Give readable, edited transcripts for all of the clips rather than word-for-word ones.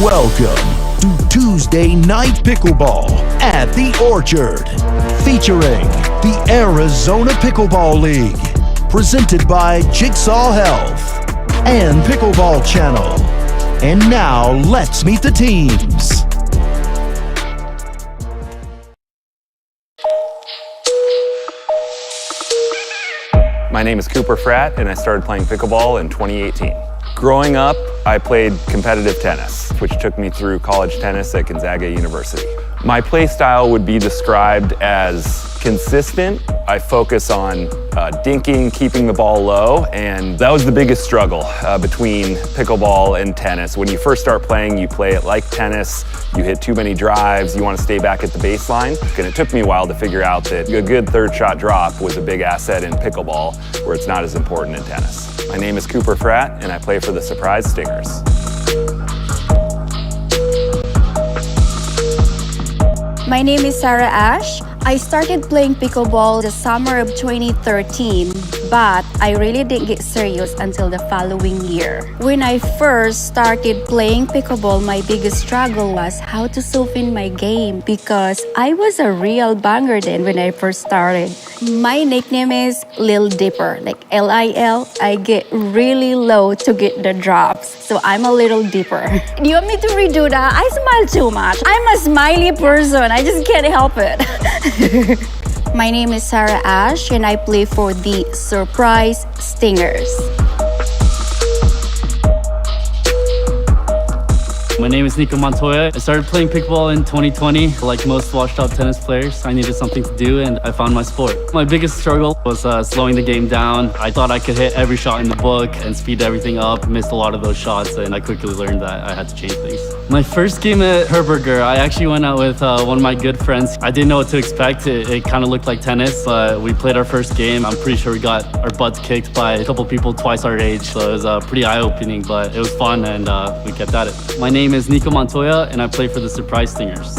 Welcome to Tuesday Night Pickleball at the Orchard, featuring the Arizona Pickleball League, presented by Jigsaw Health and Pickleball Channel. And now, let's meet the teams. My name is Cooper Fratt, and I started playing pickleball in 2018. Growing up, I played competitive tennis, which took me through college tennis at Gonzaga University. My play style would be described as consistent. I focus on dinking, keeping the ball low, and that was the biggest struggle between pickleball and tennis. When you first start playing, you play it like tennis, you hit too many drives, you want to stay back at the baseline, and it took me a while to figure out that a good third shot drop was a big asset in pickleball, where it's not as important in tennis. My name is Cooper Fratt, and I play for the Surprise Stingers. My name is Sarah Ash. I started playing pickleball the summer of 2013, but I really didn't get serious until the following year. When I first started playing pickleball, my biggest struggle was how to soften my game because I was a real banger then when I first started. My nickname is Lil Dipper, like L-I-L. I get really low to get the drops, so I'm a little dipper. Do you want me to redo that? I smile too much. I'm a smiley person. I just can't help it. My name is Sarah Ash, and I play for the Surprise Stingers. My name is Nico Montoya. I started playing pickleball in 2020. Like most washed-up tennis players, I needed something to do, and I found my sport. My biggest struggle was slowing the game down. I thought I could hit every shot in the book and speed everything up, missed a lot of those shots, and I quickly learned that I had to change things. My first game at Herberger, I actually went out with one of my good friends. I didn't know what to expect. It kind of looked like tennis, but we played our first game. I'm pretty sure we got our butts kicked by a couple people twice our age, so it was pretty eye-opening, but it was fun, and we kept at it. My name is Nico Montoya, and I play for the Surprise Stingers.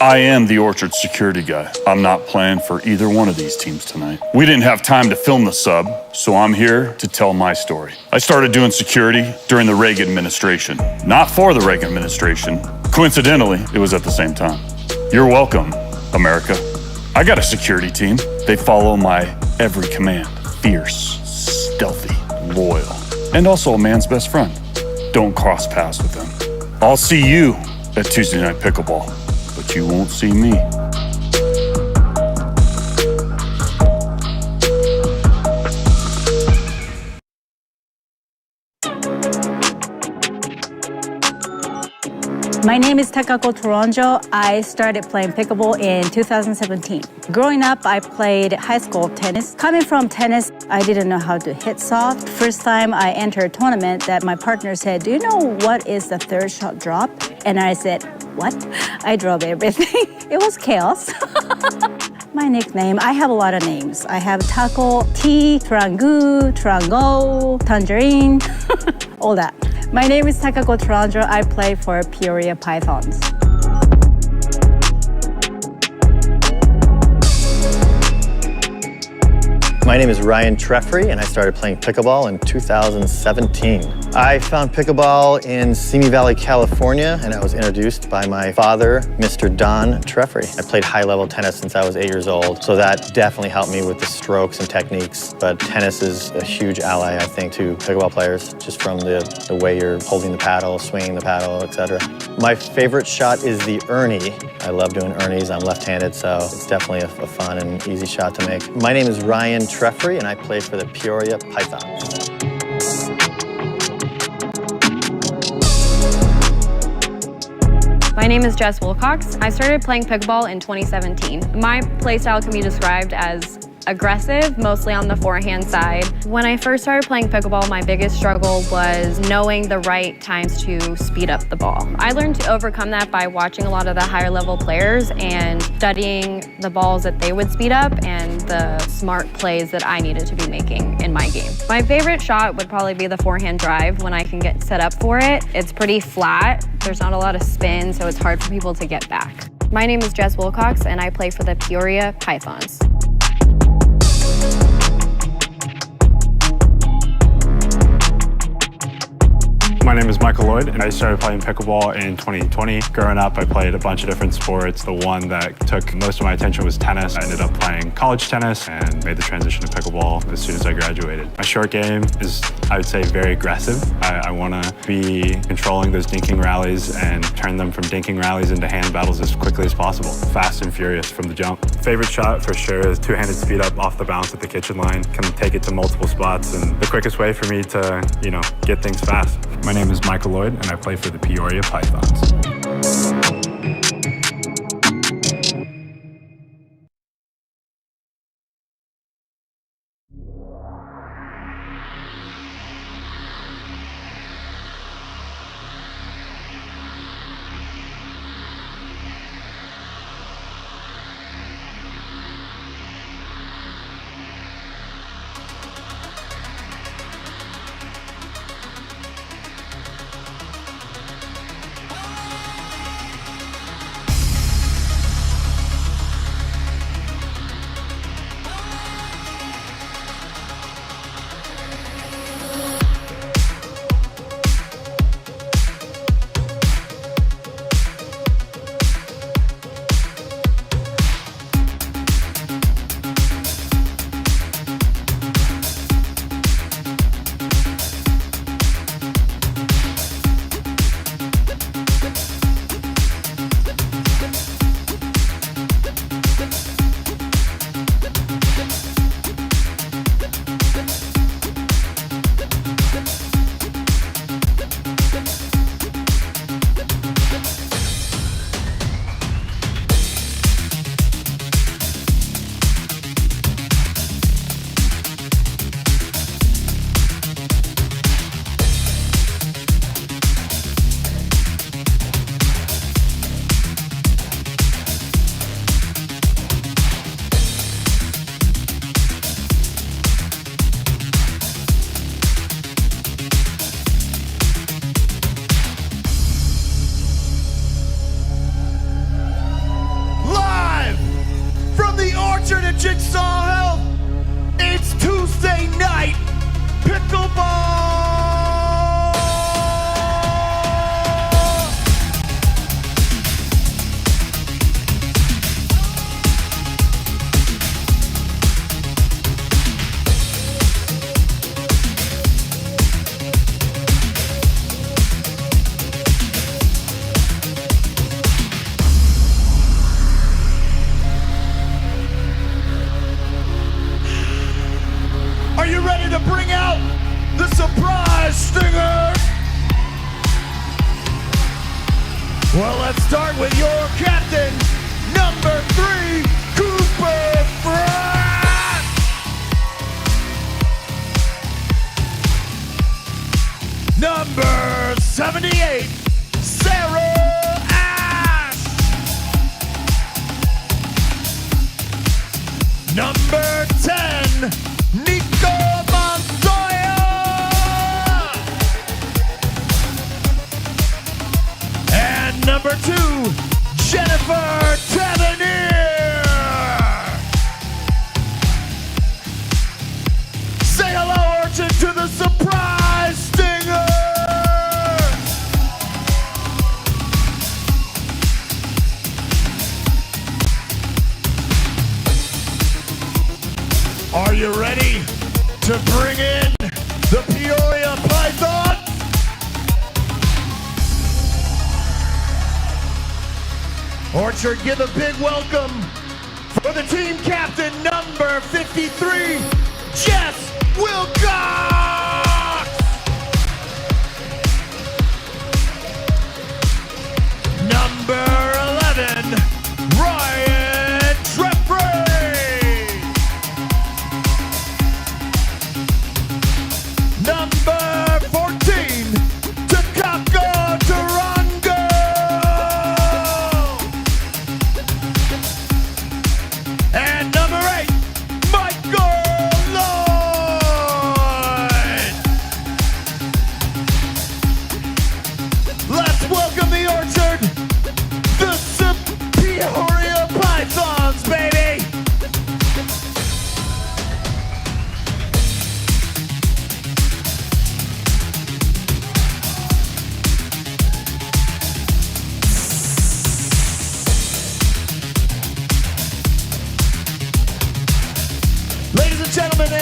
I am the Orchard security guy. I'm not playing for either one of these teams tonight. We didn't have time to film the sub, so I'm here to tell my story. I started doing security during the Reagan administration. Not for the Reagan administration. Coincidentally, it was at the same time. You're welcome, America. I got a security team. They follow my every command. Fierce, stealthy, loyal, and also a man's best friend. Don't cross paths with them. I'll see you at Tuesday Night Pickleball, but you won't see me. My name is Takako Toronjo. I started playing pickleball in 2017. Growing up, I played high school tennis. Coming from tennis, I didn't know how to hit soft. First time I entered a tournament, that my partner said, "Do you know what is the third shot drop?" And I said, "What?" I dropped everything. It was chaos. My nickname, I have a lot of names. I have Taco, Tea, Trangu, Trango, Tangerine, all that. My name is Takako Toronjo. I play for Peoria Pythons. My name is Ryan Treffry, and I started playing pickleball in 2017. I found pickleball in Simi Valley, California, and I was introduced by my father, Mr. Don Treffry. I played high-level tennis since I was 8 years old, so that definitely helped me with the strokes and techniques. But tennis is a huge ally, I think, to pickleball players, just from the way you're holding the paddle, swinging the paddle, etc. My favorite shot is the Ernie. I love doing Ernies. I'm left-handed, so it's definitely a fun and easy shot to make. My name is Ryan Treffry, and I play for the Peoria Pythons. My name is Jess Wilcox. I started playing pickleball in 2017. My playstyle can be described as aggressive, mostly on the forehand side. When I first started playing pickleball, my biggest struggle was knowing the right times to speed up the ball. I learned to overcome that by watching a lot of the higher level players and studying the balls that they would speed up and the smart plays that I needed to be making in my game. My favorite shot would probably be the forehand drive when I can get set up for it. It's pretty flat. There's not a lot of spin, so it's hard for people to get back. My name is Jess Wilcox, and I play for the Peoria Pythons. My name is Michael Lloyd, and I started playing pickleball in 2020. Growing up, I played a bunch of different sports. The one that took most of my attention was tennis. I ended up playing college tennis and made the transition to pickleball as soon as I graduated. My short game is, I would say, very aggressive. I want to be controlling those dinking rallies and turn them from dinking rallies into hand battles as quickly as possible. Fast and furious from the jump. Favorite shot for sure is two-handed speed up off the bounce at the kitchen line. Can take it to multiple spots, and the quickest way for me to, get things fast. My name is Michael Lloyd, and I play for the Peoria Pythons. Jigsaw Health, it's Tuesday night pickleball. Are you ready to bring out the surprise stinger? Well, let's start with your captain, number 3, Cooper Pratt. Number 78, Sarah Ash. Number 10, Nico Montoya. And number 2, Jennifer Tavernier. Say hello, Orchard, to the surprise stinger. Are you ready to bring in the Peoria Python? Orchard, give a big welcome for the team captain, number 53, Jess Wilcox. Number 11, Ryan Treffrey. Number 14, Takako Tarango. And number 8, Michael Lloyd.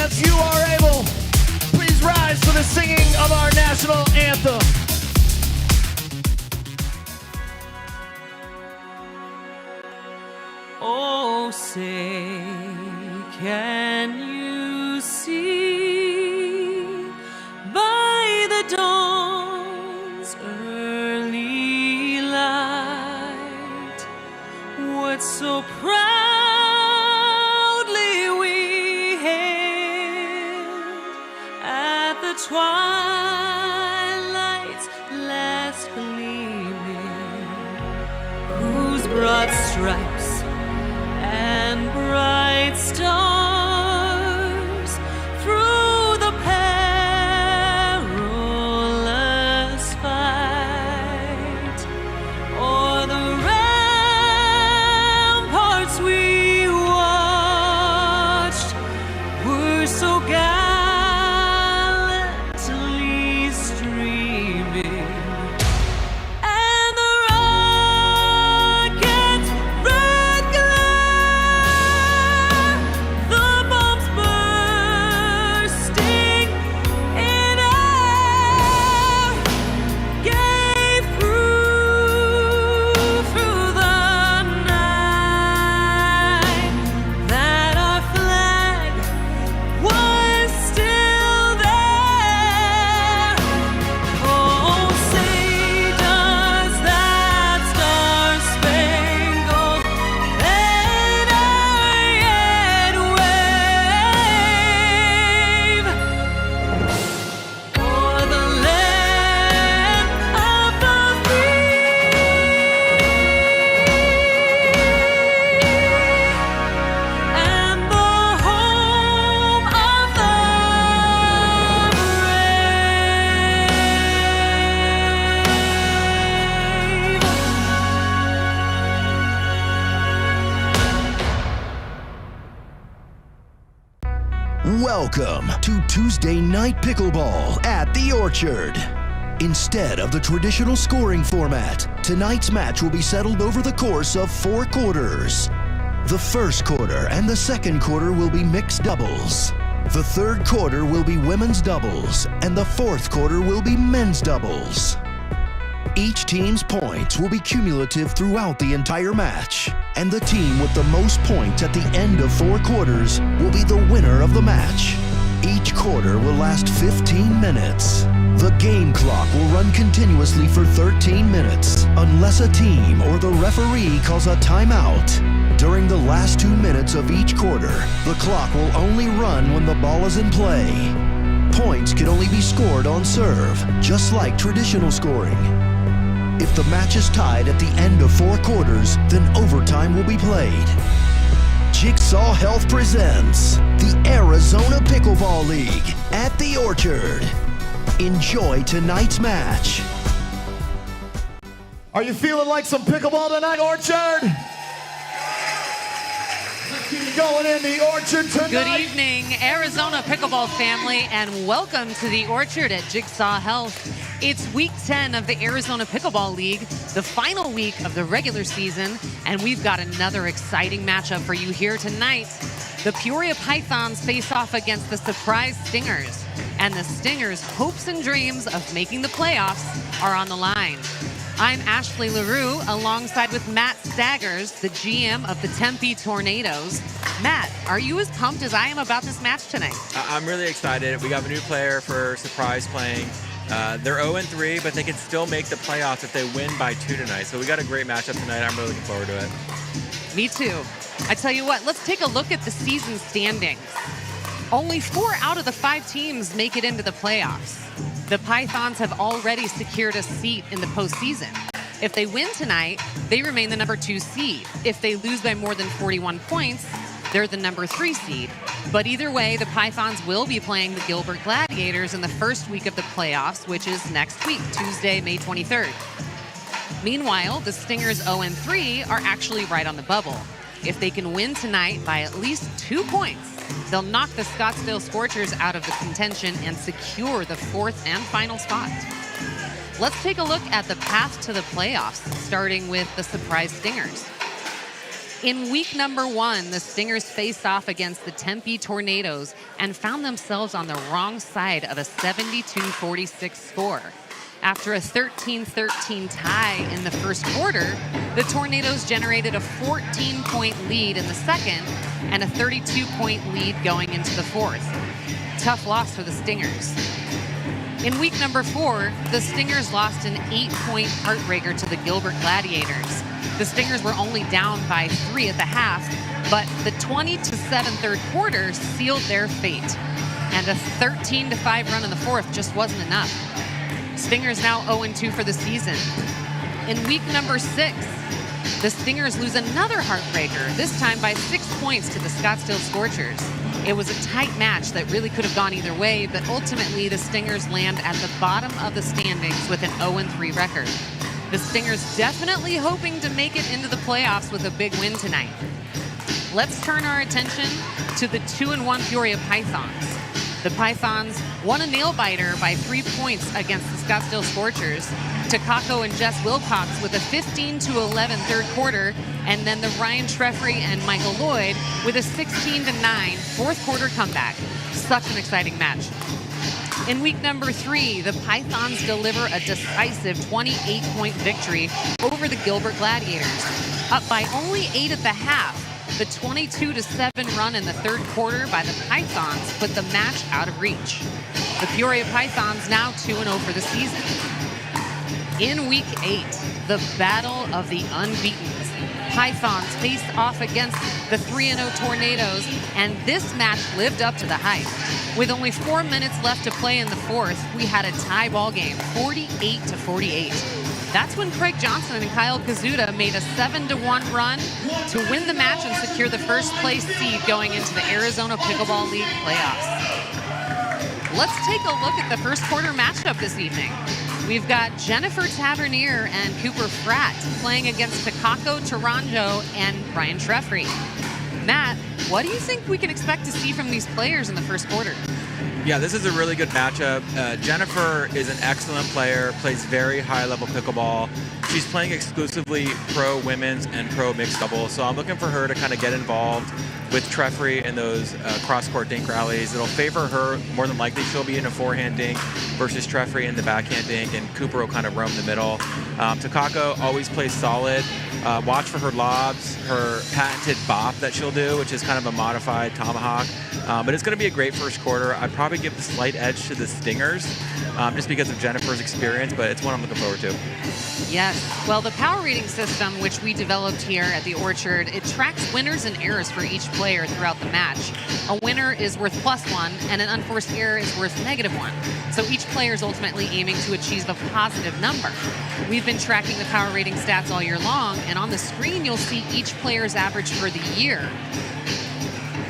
if you are able, please rise for the singing of our national anthem. Oh, say, can you see by the dawn's early light what so proudly we hailed at the twilight's last gleaming, whose broad stripes and bright stars through the perilous fight o'er the ramparts we watched were so gallantly streaming. And the rocket's red glare, the bombs bursting in air, gave proof through the night that our flag was still there. Oh, say does that star-spangled banner yet wave o'er the land of the free and the home of the Welcome to Tuesday Night Pickleball at the Orchard. Instead of the traditional scoring format, tonight's match will be settled over the course of 4 quarters. The first quarter and the second quarter will be mixed doubles. The third quarter will be women's doubles, and the fourth quarter will be men's doubles. Each team's points will be cumulative throughout the entire match, and the team with the most points at the end of 4 quarters will be the winner of the match. Each quarter will last 15 minutes. The game clock will run continuously for 13 minutes, unless a team or the referee calls a timeout. During the last 2 minutes of each quarter, the clock will only run when the ball is in play. Points can only be scored on serve, just like traditional scoring. If the match is tied at the end of 4 quarters, then overtime will be played. Jigsaw Health presents the Arizona Pickleball League at the Orchard. Enjoy tonight's match. Are you feeling like some pickleball tonight, Orchard? Let's keep going in the Orchard tonight. Good evening, Arizona Pickleball family, and welcome to the Orchard at Jigsaw Health. It's week 10 of the Arizona Pickleball League, the final week of the regular season, and we've got another exciting matchup for you here tonight. The Peoria Pythons face off against the Surprise Stingers, and the Stingers' hopes and dreams of making the playoffs are on the line. I'm Ashley LaRue, alongside with Matt Staggers, the GM of the Tempe Tornadoes. Matt, are you as pumped as I am about this match tonight? I'm really excited. We got a new player for Surprise playing. They're 0-3, but they can still make the playoffs if they win by 2 tonight. So we got a great matchup tonight. I'm really looking forward to it. Me too. I tell you what, let's take a look at the season standings. Only 4 out of the 5 teams make it into the playoffs. The Pythons have already secured a seat in the postseason. If they win tonight, they remain the number 2 seed. If they lose by more than 41 points, they're the number 3 seed. But either way, the Pythons will be playing the Gilbert Gladiators in the first week of the playoffs, which is next week, Tuesday, May 23rd. Meanwhile, the Stingers 0-3 are actually right on the bubble. If they can win tonight by at least 2 points, they'll knock the Scottsdale Scorchers out of the contention and secure the 4th and final spot. Let's take a look at the path to the playoffs, starting with the Surprise Stingers. In week number 1, the Stingers faced off against the Tempe Tornadoes and found themselves on the wrong side of a 72-46 score. After a 13-13 tie in the first quarter, the Tornadoes generated a 14-point lead in the second and a 32-point lead going into the fourth. Tough loss for the Stingers. In week number 4, the Stingers lost an 8-point heartbreaker to the Gilbert Gladiators. The Stingers were only down by 3 at the half, but the 20-7 third quarter sealed their fate. And a 13-5 run in the fourth just wasn't enough. Stingers now 0-2 for the season. In week number 6, the Stingers lose another heartbreaker, this time by 6 points to the Scottsdale Scorchers. It was a tight match that really could have gone either way, but ultimately the Stingers land at the bottom of the standings with an 0-3 record. The Stingers definitely hoping to make it into the playoffs with a big win tonight. Let's turn our attention to the 2-1 Peoria Pythons. The Pythons won a nail-biter by 3 points against the Scottsdale Scorchers. Takako and Jess Wilcox with a 15-11 third quarter, and then the Ryan Treffry and Michael Lloyd with a 16-9 fourth quarter comeback. Such an exciting match. In week number 3, the Pythons deliver a decisive 28-point victory over the Gilbert Gladiators. Up by only 8 at the half, the 22-7 run in the third quarter by the Pythons put the match out of reach. The Peoria Pythons now 2-0 for the season. In week 8, the battle of the unbeatens. Pythons faced off against the 3-0 Tornadoes, and this match lived up to the hype. With only 4 minutes left to play in the fourth, we had a tie ball game, 48-48. That's when Craig Johnson and Kyle Kazuda made a 7-1 run to win the match and secure the first place seed going into the Arizona Pickleball League playoffs. Let's take a look at the first quarter matchup this evening. We've got Jennifer Tavernier and Cooper Fratt playing against Takako Taranjo and Ryan Treffry. Matt, what do you think we can expect to see from these players in the first quarter? Yeah, this is a really good matchup. Jennifer is an excellent player, plays very high-level pickleball. She's playing exclusively pro women's and pro mixed doubles, so I'm looking for her to kind of get involved with Treffry in those cross-court dink rallies. It'll favor her. More than likely, she'll be in a forehand dink versus Treffry in the backhand dink, and Cooper will kind of roam the middle. Takako always plays solid. Watch for her lobs, her patented bop that she'll do, which is kind of a modified tomahawk. But it's going to be a great first quarter. I'd probably give the slight edge to the Stingers just because of Jennifer's experience, but it's one I'm looking forward to. Yes. Well, the power rating system, which we developed here at the Orchard, it tracks winners and errors for each player throughout the match. A winner is worth +1, and an unforced error is worth -1. So each player is ultimately aiming to achieve a positive number. We've been tracking the power rating stats all year long, and on the screen, you'll see each player's average for the year.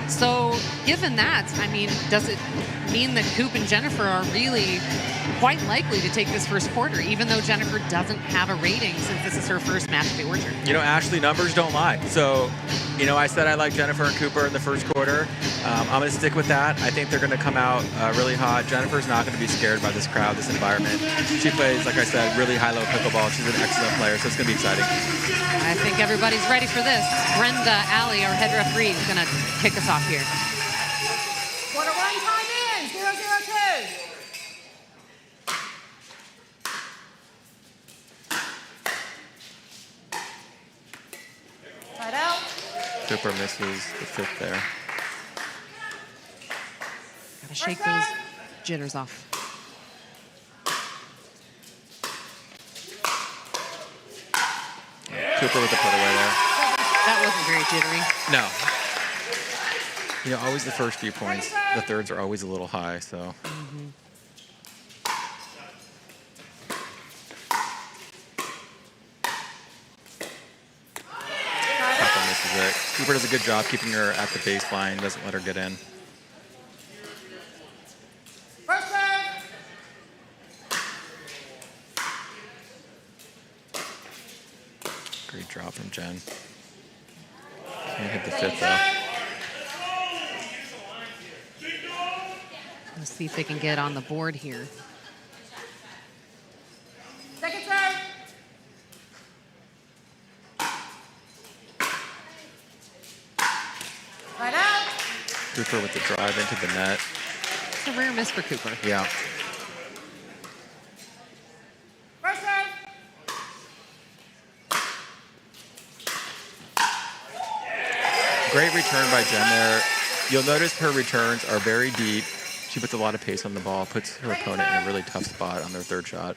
So given that, I mean, does it mean that Coop and Jennifer are really quite likely to take this first quarter, even though Jennifer doesn't have a rating since this is her first match at the Orchard? You know, Ashley, numbers don't lie. So, you know, I said I like Jennifer and Cooper in the first quarter. I'm going to stick with that. I think they're going to come out really hot. Jennifer's not going to be scared by this crowd, this environment. She plays, like I said, really high-level pickleball. She's an excellent player, so it's going to be exciting. I think everybody's ready for this. Brenda Alley, our head referee, is going to kick us off here. Quarter 1 time in, 0-0-2. Right out. Cooper misses the fifth there. Gotta shake those jitters off. Cooper with the put away there. That wasn't very jittery. No. You know, always the first few points. The thirds are always a little high, so. Papa misses it. Cooper does a good job keeping her at the baseline, doesn't let her get in. First serve. Great drop from Jen. Can't hit the fifth, though. Let's see if they can get on the board here. Second serve. Right out. Cooper with the drive into the net. It's a rare miss for Cooper. Yeah. First serve. Great return by Jen there. You'll notice her returns are very deep. She puts a lot of pace on the ball, puts her opponent in a really tough spot on their third shot.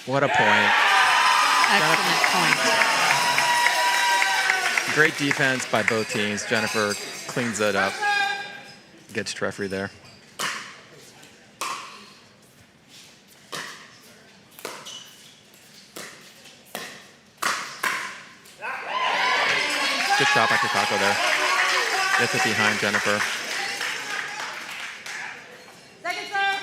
What a point. Excellent point. Great defense by both teams. Jennifer cleans it up. Gets Treffry there. Good shot by Takako there. Gets it behind Jennifer. Second serve.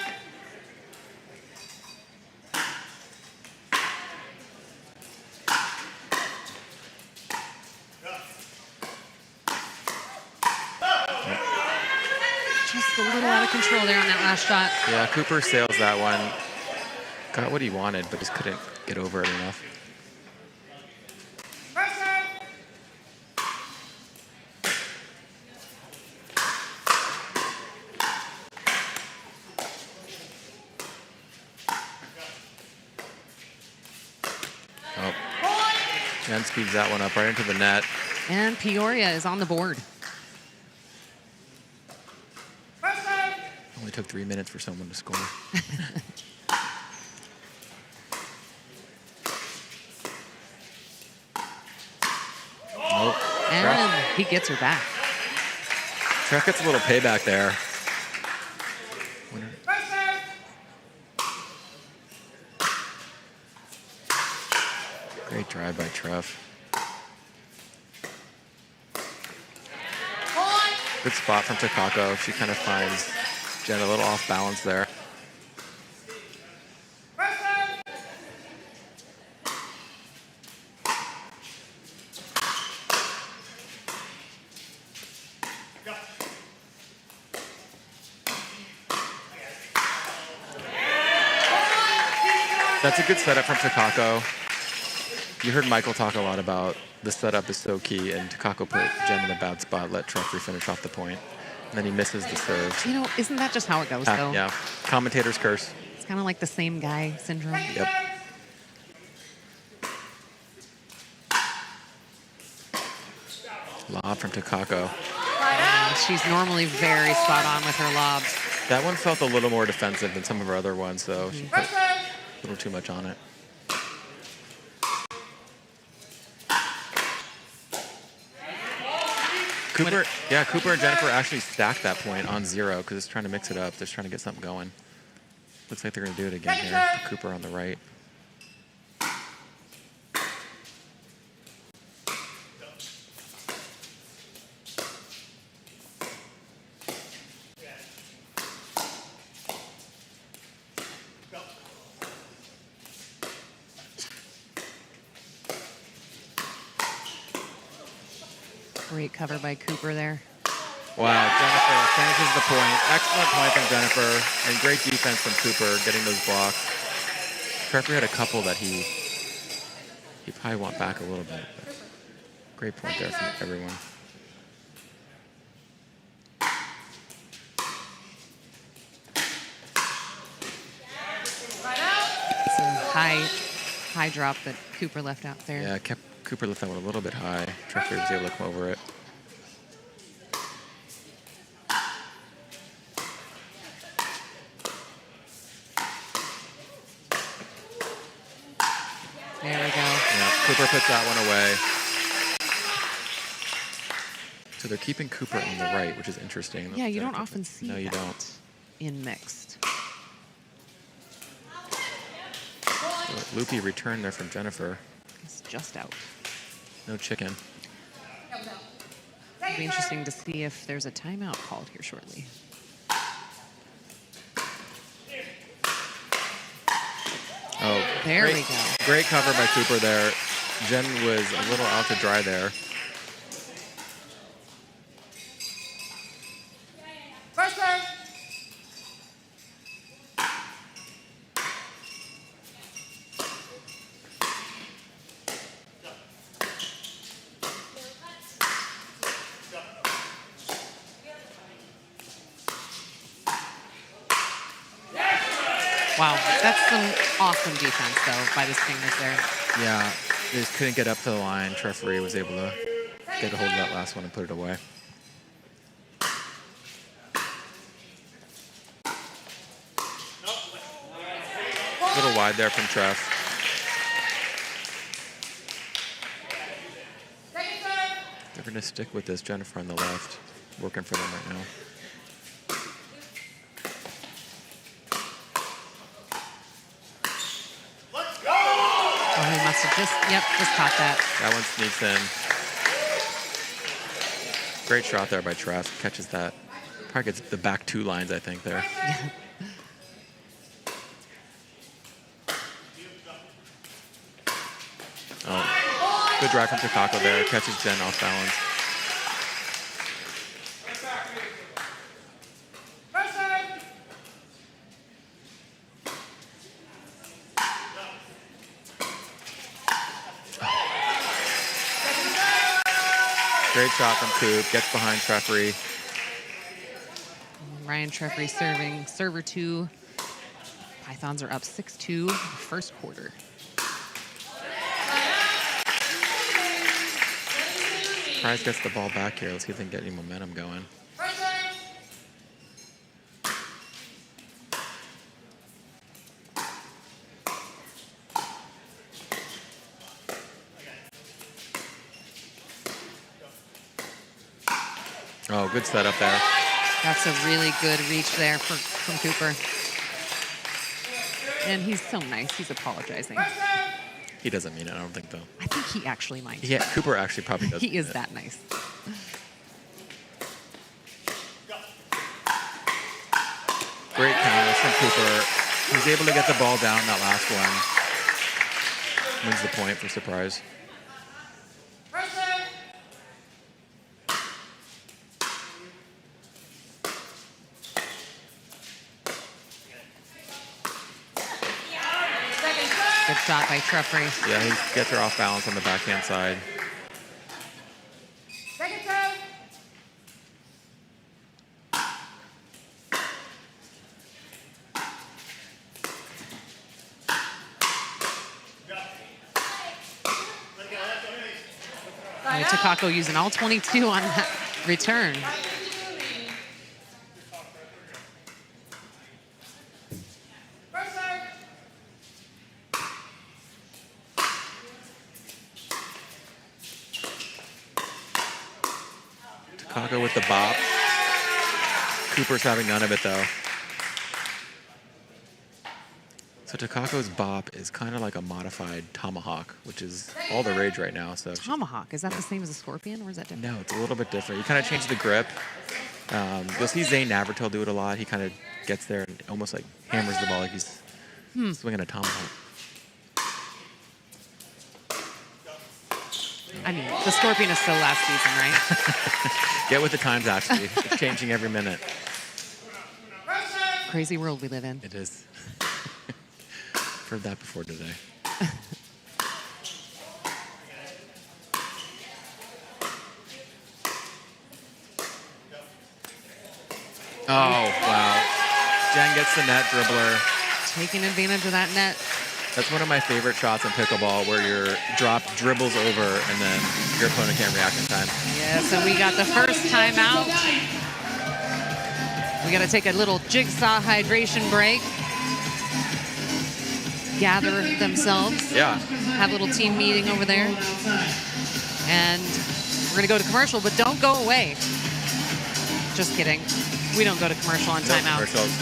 Just a little out of control there on that last shot. Yeah, Cooper sails that one. Got what he wanted, but just couldn't get over it enough. First serve. Oh. Jen speeds that one up right into the net. And Peoria is on the board. First serve. Only took 3 minutes for someone to score. Nope. And he gets her back. Treff gets a little payback there. First serve. Great drive by Treff. Point. Good spot from Takako. She kind of finds Jen a little off balance there. First serve. That's a good setup from Takako. You heard Michael talk a lot about the setup is so key, and Takako put Jen in a bad spot, let Treffry finish off the point, and then he misses the serve. You know, isn't that just how it goes, though? Yeah, commentator's curse. It's kind of like the same guy syndrome. Yep. Lob from Takako. She's normally very spot on with her lobs. That one felt a little more defensive than some of her other ones, so she put a little too much on it. Cooper and Jennifer actually stacked that point on 0 because it's trying to mix it up. They're trying to get something going. Looks like they're going to do it again here. Cooper on the right. Great cover by Cooper there. Wow, Jennifer finishes the point. Excellent point from Jennifer, and great defense from Cooper, getting those blocks. Treffry had a couple that he probably want back a little bit. But great point there from everyone. It's a high drop that Cooper left out there. Yeah, Cooper left that one a little bit high. Treffry was able to come over it. There we go. Yeah, Cooper puts that one away. So they're keeping Cooper on the right, which is interesting. Yeah, you don't often see No, you that don't. in mixed. So loopy return there from Jennifer. It's just out. No chicken. It'll be interesting to see if there's a timeout called here shortly. Oh, there great, we go. Great cover by Cooper there. Jen was a little out to dry there. Wow, that's some awesome defense, though, by the Stingers there. Yeah, they just couldn't get up to the line. Referee was able to get a hold of that last one and put it away. A little wide there from Treff. They're going to stick with this. Jennifer on the left, working for them right now. Oh, he must have just caught that. That one sneaks in. Great shot there by Treff. Catches that. Probably gets the back 2 lines, I think, there. Oh, good drive from Takako there. Catches Jen off balance. Great shot from Coop. Gets behind Treffery. Ryan Treffery serving. Server 2. Pythons are up 6-2 first quarter. Price gets the ball back here. Let's see if they can get any momentum going. Oh, good setup there. That's a really good reach there from Cooper. And he's so nice. He's apologizing. He doesn't mean it, I don't think, though. I think he actually might. Yeah, Cooper actually probably does. He is that nice. Great counters from Cooper. He's able to get the ball down that last one. Wins the point for surprise. Good shot by Treffery. Yeah, he gets her off balance on the backhand side. Takako using all 22 on that return. Takako with the bop. Cooper's having none of it, though. So Takako's bop is kind of like a modified tomahawk, which is all the rage right now. So Tomahawk, is that the same as a scorpion, or is that different? no, it's a little bit different. You kind of change the grip. You'll see Zane Navratil do it a lot. He kind of gets there and almost like hammers the ball like he's swinging a tomahawk. I mean, the scorpion is so last season, right? Get with the times, actually. It's changing every minute. Crazy world we live in. It is. Heard that before today. Oh, wow. Jen gets the net dribbler. Taking advantage of that net. That's one of my favorite shots in pickleball, where your drop dribbles over and then your opponent can't react in time. Yeah, so we got the first timeout. We got to take a little jigsaw hydration break. Gather themselves. Yeah. Have a little team meeting over there. And we're going to go to commercial, but don't go away. Just kidding. We don't go to commercial on timeout. No commercials.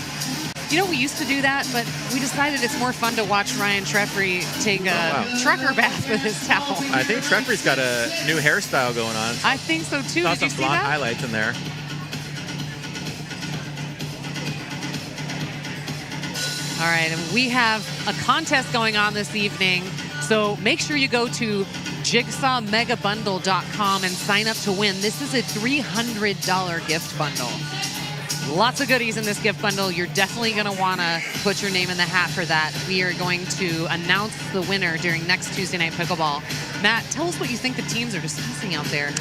You know, we used to do that, but we decided it's more fun to watch Ryan Treffery take a trucker bath with his towel. I think Treffery's got a new hairstyle going on. I think so, too. Saw Did you some see blonde that? highlights in there. All right, and we have a contest going on this evening, so make sure you go to jigsawmegabundle.com and sign up to win. This is a $300 gift bundle. Lots of goodies in this gift bundle. You're definitely going to want to put your name in the hat for that. We are going to announce the winner during next Tuesday Night Pickleball. Matt, tell us what you think the teams are discussing out there.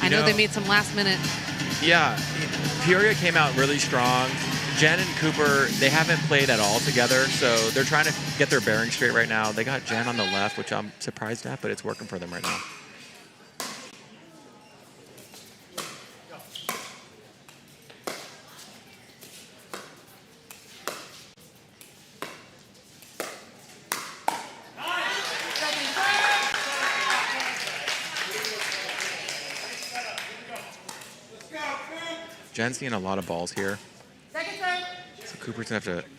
I know they made some last minute. Yeah, Peoria came out really strong. Jen and Cooper, they haven't played at all together, so they're trying to get their bearings straight right now. They got Jen on the left, which I'm surprised at, but it's working for them right now. Jen's seeing a lot of balls here. Second serve. So Cooper's going to have to...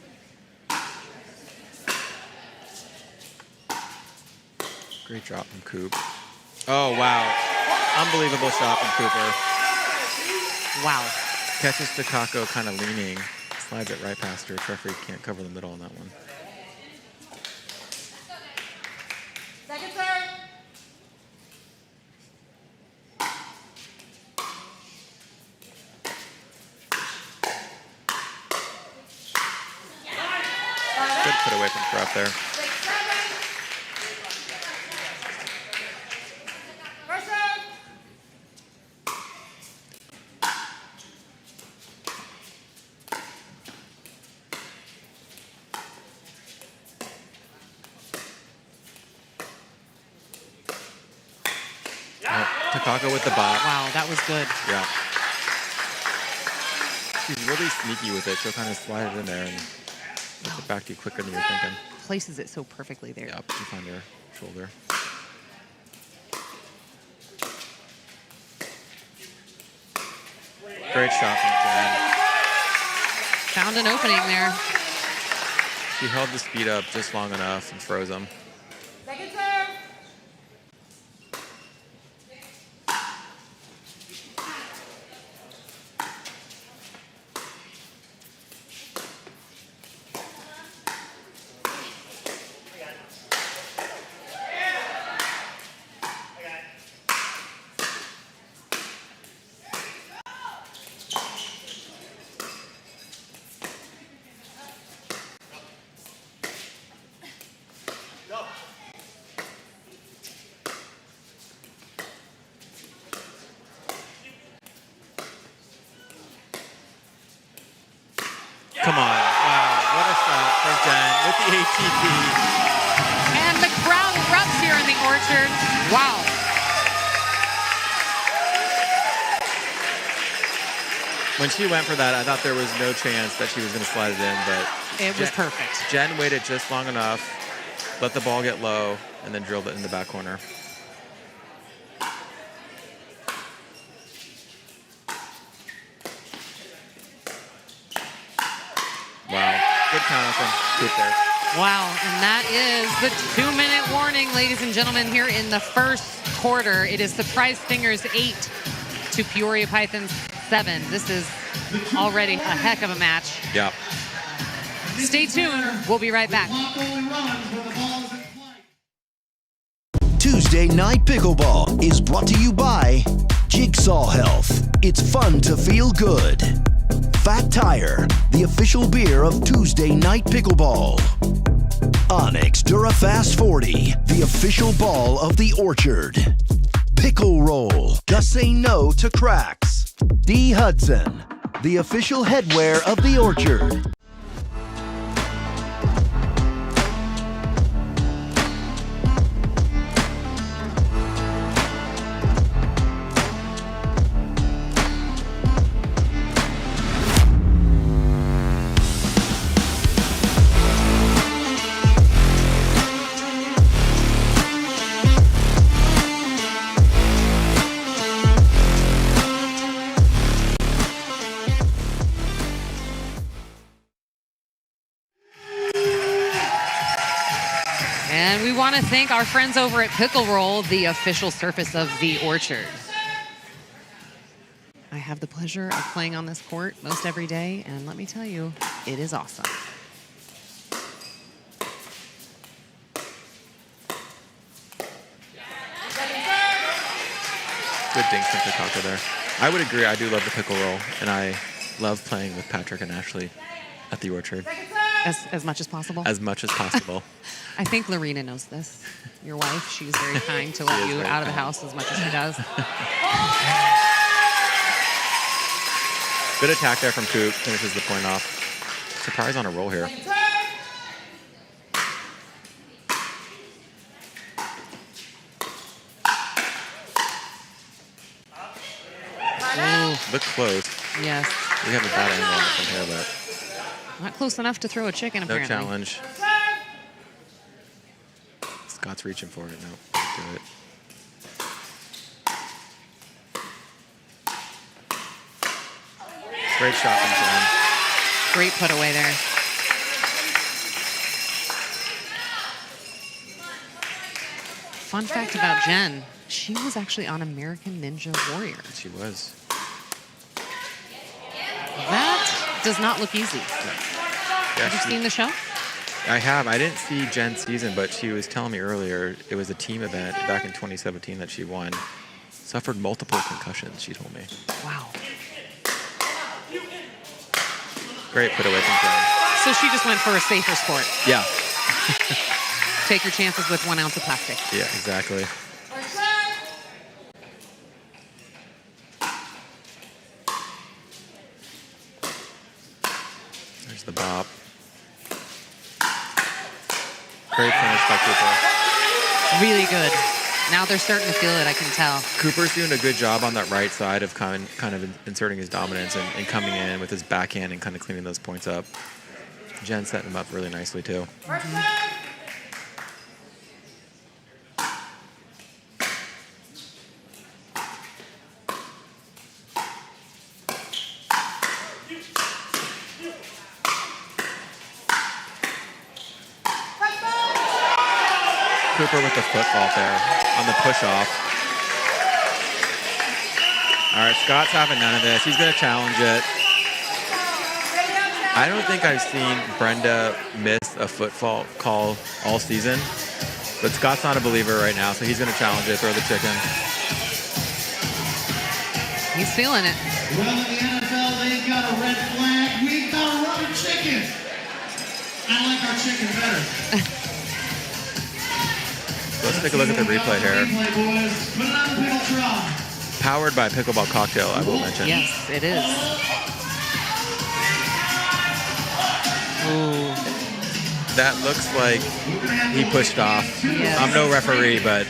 Great drop from Coop. Oh, wow. Unbelievable shot from Cooper. Wow. Catches Takako kind of leaning. Slides it right past her. Treffry can't cover the middle on that one. Second serve. Good put away from Treff there. First serve. Takako with the bot. Wow, that was good. Yeah. She's really sneaky with it. She'll kind of slide it in there and get it back to you quicker than you're thinking. Places it so perfectly there. Yep, you find her shoulder. Great shot from Jen. Found an opening there. She held the speed up just long enough and froze him. Second serve. Come on. Wow, what a shot from Jen with the ATP. And the crowd erupts here in the Orchard. Wow. When she went for that, I thought there was no chance that she was going to slide it in, but It was perfect. Jen waited just long enough, let the ball get low, and then drilled it in the back corner. Wow, good counter from Coop there. Wow, and that is the 2-minute warning, ladies and gentlemen, here in the first quarter. It is Surprise Stingers 8 to Peoria Pythons 7. This is already a heck of a match. Yeah. Stay tuned. We'll be right back. Tuesday Night Pickleball is brought to you by Jigsaw Health. It's fun to feel good. Fat Tire, the official beer of Tuesday Night Pickleball. Onyx Durafast 40, the official ball of the Orchard. Pickle Roll, just say no to cracks. D. Hudson, the official headwear of the Orchard. And we want to thank our friends over at Pickle Roll, the official surface of the Orchard. I have the pleasure of playing on this court most every day, and let me tell you, it is awesome. Good dinks from Takako there. I would agree. I do love the pickle roll, and I love playing with Patrick and Ashley at the Orchard. As much as possible? As much as possible. I think Lorena knows this. Your wife, she's very kind to let you out of the house as much as she does. Good attack there from Coop. Finishes the point off. Surprise on a roll here. Ooh, look close. Yes. We have a bad angle on it from here, but Not close enough to throw a chicken, no apparently. challenge. Scott's reaching for it. No, do it. Great shot from Jen. Great put away there. Fun fact about Jen, she was actually on American Ninja Warrior. She was. That does not look easy. Yeah, Have you seen the show? I have. I didn't see Jen's season, but she was telling me earlier it was a team event back in 2017 that she won. Suffered multiple concussions, she told me. Wow. Great put away from Jen. So she just went for a safer sport. Yeah. Take your chances with 1 ounce of plastic. Yeah, exactly. There's the bop. Great finish by Cooper. Really good. Now they're starting to feel it, I can tell. Cooper's doing a good job on that right side of kind of inserting his dominance and coming in with his backhand and kind of cleaning those points up. Jen's setting him up really nicely, too. Cooper with the foot fault there on the push-off. All right, Scott's having none of this. He's going to challenge it. I don't think I've seen Brenda miss a foot fault call all season, but Scott's not a believer right now, so he's going to challenge it, throw the chicken. He's feeling it. Well, in the NFL, they've got a red flag. We've got a rubber chicken. I like our chicken better. Let's take a look at the replay here. Powered by Pickleball Cocktail, I will mention. Yes, it is. Ooh. That looks like he pushed off. Yes. I'm no referee, but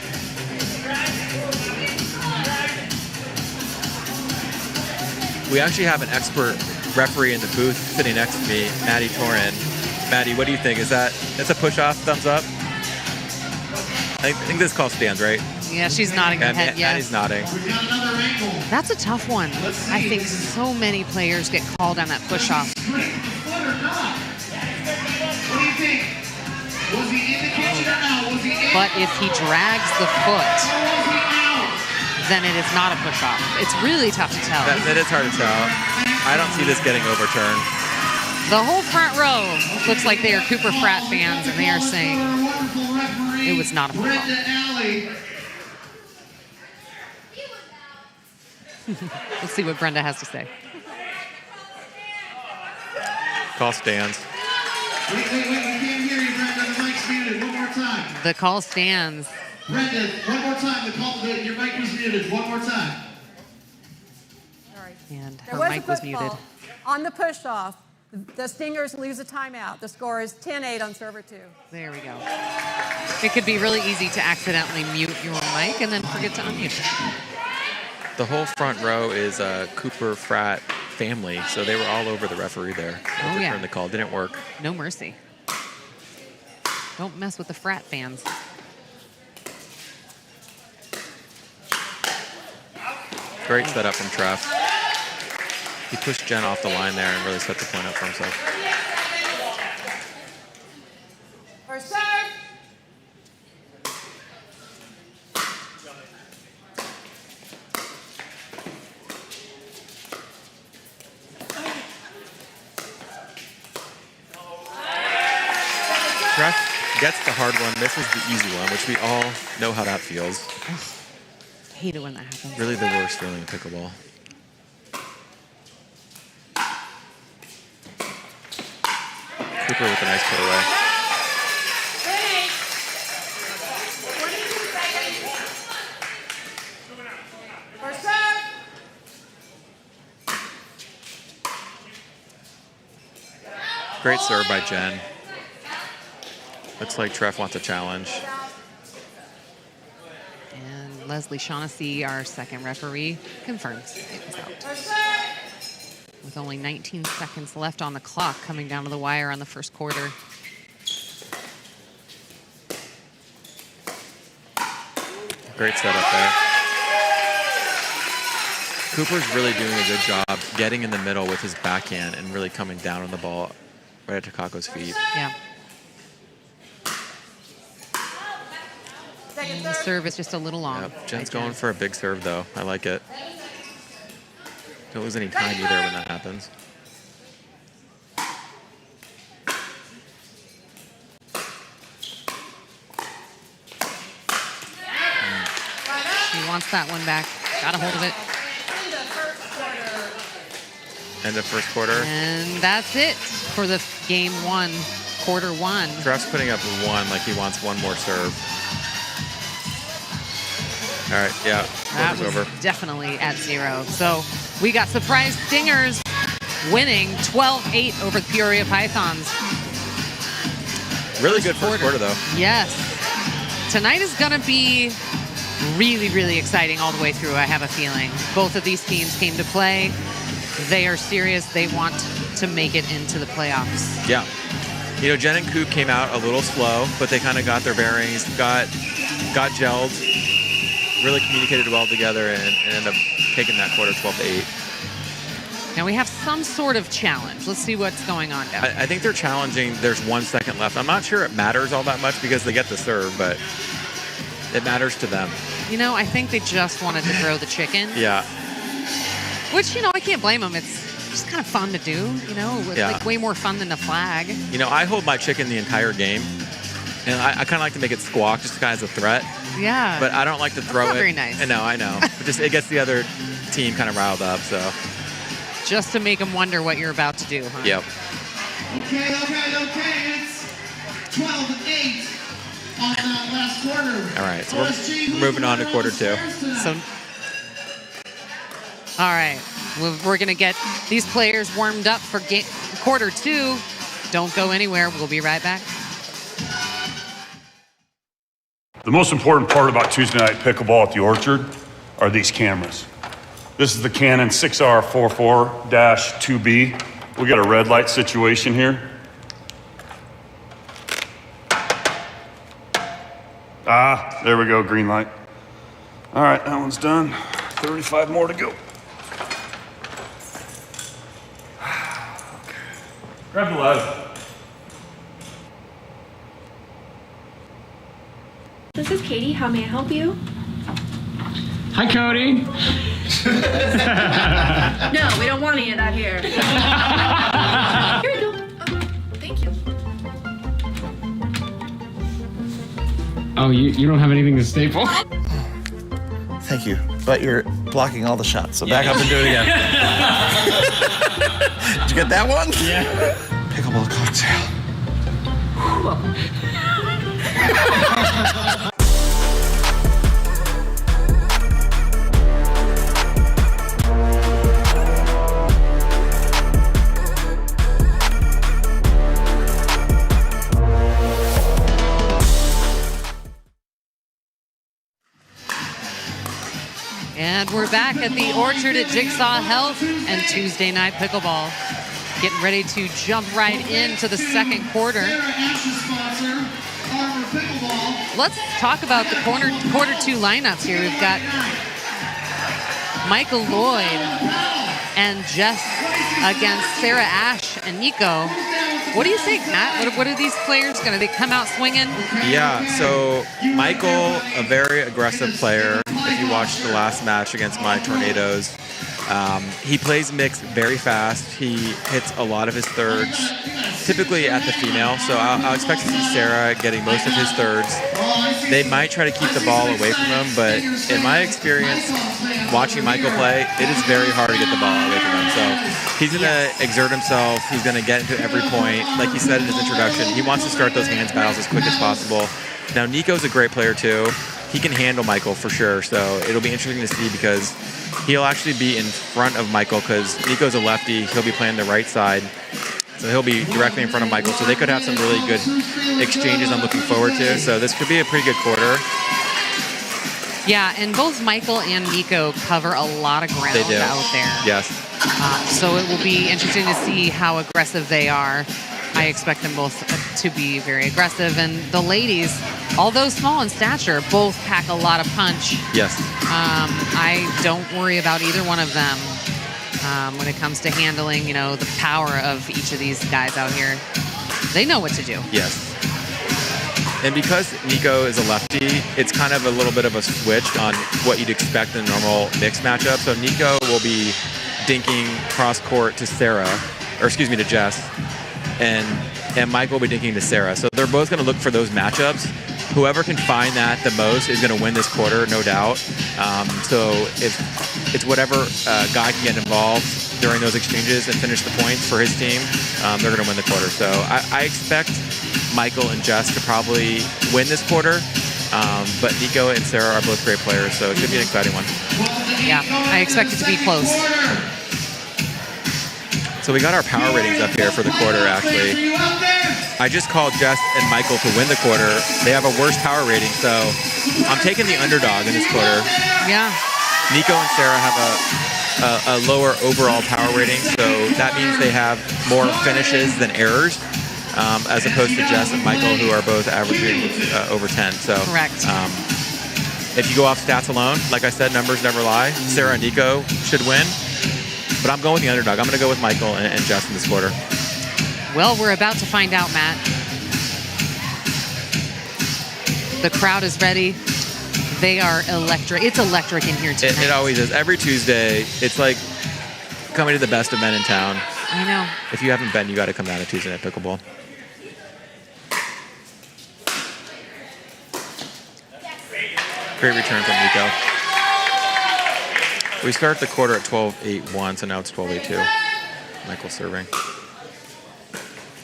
we actually have an expert referee in the booth sitting next to me, Maddie Torin. Maddie, what do you think? That's a push-off, thumbs up? I think this call stands, right? Yeah, she's nodding her head, yes. Maddie's nodding. That's a tough one. I think so many players get called on that push-off. What do you think? Was he in the kitchen or not? Was he in? But if he drags the foot, then it is not a push-off. It's really tough to tell. That is hard to tell. I don't see this getting overturned. The whole front row looks like they are Cooper Frat fans, and they are saying it was not a push-off. Let's see what Brenda has to say. Call stands. Wait, we can't hear you, Brenda. The mic's muted. One more time. The call stands. Brenda, one more time. Your mic was muted. One more time. And There her was a mic was football. muted. On the push-off, the Stingers lose a timeout. The score is 10-8 on server 2. There we go. It could be really easy to accidentally mute your mic and then forget to unmute. The whole front row is a Cooper Frat family, so they were all over the referee there. Oh, yeah. The call didn't work. No mercy. Don't mess with the Frat fans. Great setup from Treff. He pushed Jen off the line there and really set the point up for himself. First serve. Treff gets the hard one, misses the easy one, which we all know how that feels. Ugh, hate it when that happens. Really the worst feeling in pickleball. Cooper with a nice put away. First serve. Great serve by Jen. Looks like Treff wants a challenge. And Leslie Shaughnessy, our second referee, confirms it was out. With only 19 seconds left on the clock, coming down to the wire on the first quarter. Great setup there. Cooper's really doing a good job getting in the middle with his backhand and really coming down on the ball right at Takako's feet. Yeah. And the serve is just a little long. Yep. Jen's going for a big serve, though. I like it. Don't lose any time either when that happens. She wants that one back. Got a hold of it. End of first quarter. And that's it for the game one, quarter one. Treff's putting up one like he wants one more serve. All right, yeah, That was over. definitely at 0. So we got surprise Stingers winning 12-8 over the Peoria Pythons. Really good first quarter, though. Yes. Tonight is going to be really, really exciting all the way through, I have a feeling. Both of these teams came to play. They are serious. They want to make it into the playoffs. Yeah. You know, Jen and Coop came out a little slow, but they kind of got their bearings, got gelled, really communicated well together, and ended up taking that quarter 12-8. Now we have some sort of challenge. Let's see what's going on down. I think they're challenging. There's 1 second left. I'm not sure it matters all that much because they get the serve, but it matters to them. You know, I think they just wanted to throw the chicken. Yeah. Which, you know, I can't blame them. It's just kind of fun to do, you know? It's Yeah. like way more fun than the flag. You know, I hold my chicken the entire game, and I kind of like to make it squawk just kind of as a threat. Yeah. But I don't like to throw not it. very nice. I know. But just it gets the other team kind of riled up, so. Just to make them wonder what you're about to do, huh? Yep. Okay. It's 12-8 on that last quarter. All right, so we're moving on to quarter 2. So, all right, we're going to get these players warmed up for quarter 2. Don't go anywhere. We'll be right back. The most important part about Tuesday night pickleball at the Orchard are these cameras. This is the Canon 6R44-2B. We got a red light situation here. There we go, green light. All right, that one's done. 35 more to go. Okay. Grab the ladder. This is Katie. How may I help you? Hi, Cody. No, we don't want any of that here. Here we go. Thank you. Oh, you don't have anything to staple? Thank you, but you're blocking all the shots, so back up and do it again. Did you get that one? Yeah. Pickleball cocktail. And we're back at the Orchard at Jigsaw Health and Tuesday Night Pickleball. Getting ready to jump right into the second quarter. Let's talk about the quarter 2 lineups here. We've got Michael Lloyd and Jess against Sarah Ash and Nico. What do you think, Matt? What are these players going to? They come out swinging? Yeah, so Michael, a very aggressive player. If you watched the last match against my Tornadoes, he plays mixed very fast. He hits a lot of his thirds, typically at the female. So I'll expect to see Sarah getting most of his thirds. They might try to keep the ball away from him, but in my experience watching Michael play, it is very hard to get the ball away from him. So he's going to exert himself. He's going to get into every point. Like he said in his introduction, he wants to start those hands battles as quick as possible. Now, Nico's a great player, too. He can handle Michael for sure, so it'll be interesting to see because he'll actually be in front of Michael because Nico's a lefty. He'll be playing the right side. So he'll be directly in front of Michael. So they could have some really good exchanges I'm looking forward to. So this could be a pretty good quarter. Yeah, and both Michael and Nico cover a lot of ground out there. Yes. So it will be interesting to see how aggressive they are. I expect them both to be very aggressive. And the ladies, although small in stature, both pack a lot of punch. Yes. I don't worry about either one of them when it comes to handling, you know, the power of each of these guys out here. They know what to do. Yes. And because Nico is a lefty, it's kind of a little bit of a switch on what you'd expect in a normal mixed matchup. So Nico will be dinking cross court to Sarah, or excuse me, to Jess, and Mike will be dinking to Sarah. So they're both going to look for those matchups. Whoever can find that the most is going to win this quarter, no doubt. So if it's whatever guy can get involved during those exchanges and finish the points for his team, they're going to win the quarter. So I expect Michael and Jess to probably win this quarter, but Nico and Sarah are both great players, so it should be an exciting one. Yeah, I expect it to be close. So we got our power ratings up here for the quarter, actually. I just called Jess and Michael to win the quarter. They have a worse power rating, so I'm taking the underdog in this quarter. Yeah. Nico and Sarah have a lower overall power rating, so that means they have more finishes than errors, as opposed to Jess and Michael, who are both averaging over 10. So correct. If you go off stats alone, like I said, numbers never lie. Sarah and Nico should win. But I'm going with the underdog. I'm going to go with Michael and Jess in this quarter. Well, we're about to find out, Matt. The crowd is ready. They are electric. It's electric in here tonight. It always is. Every Tuesday, it's like coming to the best of men in town. I know. If you haven't been, you got to come down to Tuesday Night Pickleball. Great return from Nico. We start the quarter at 12-8-1, so now it's 12-8-2. Michael serving.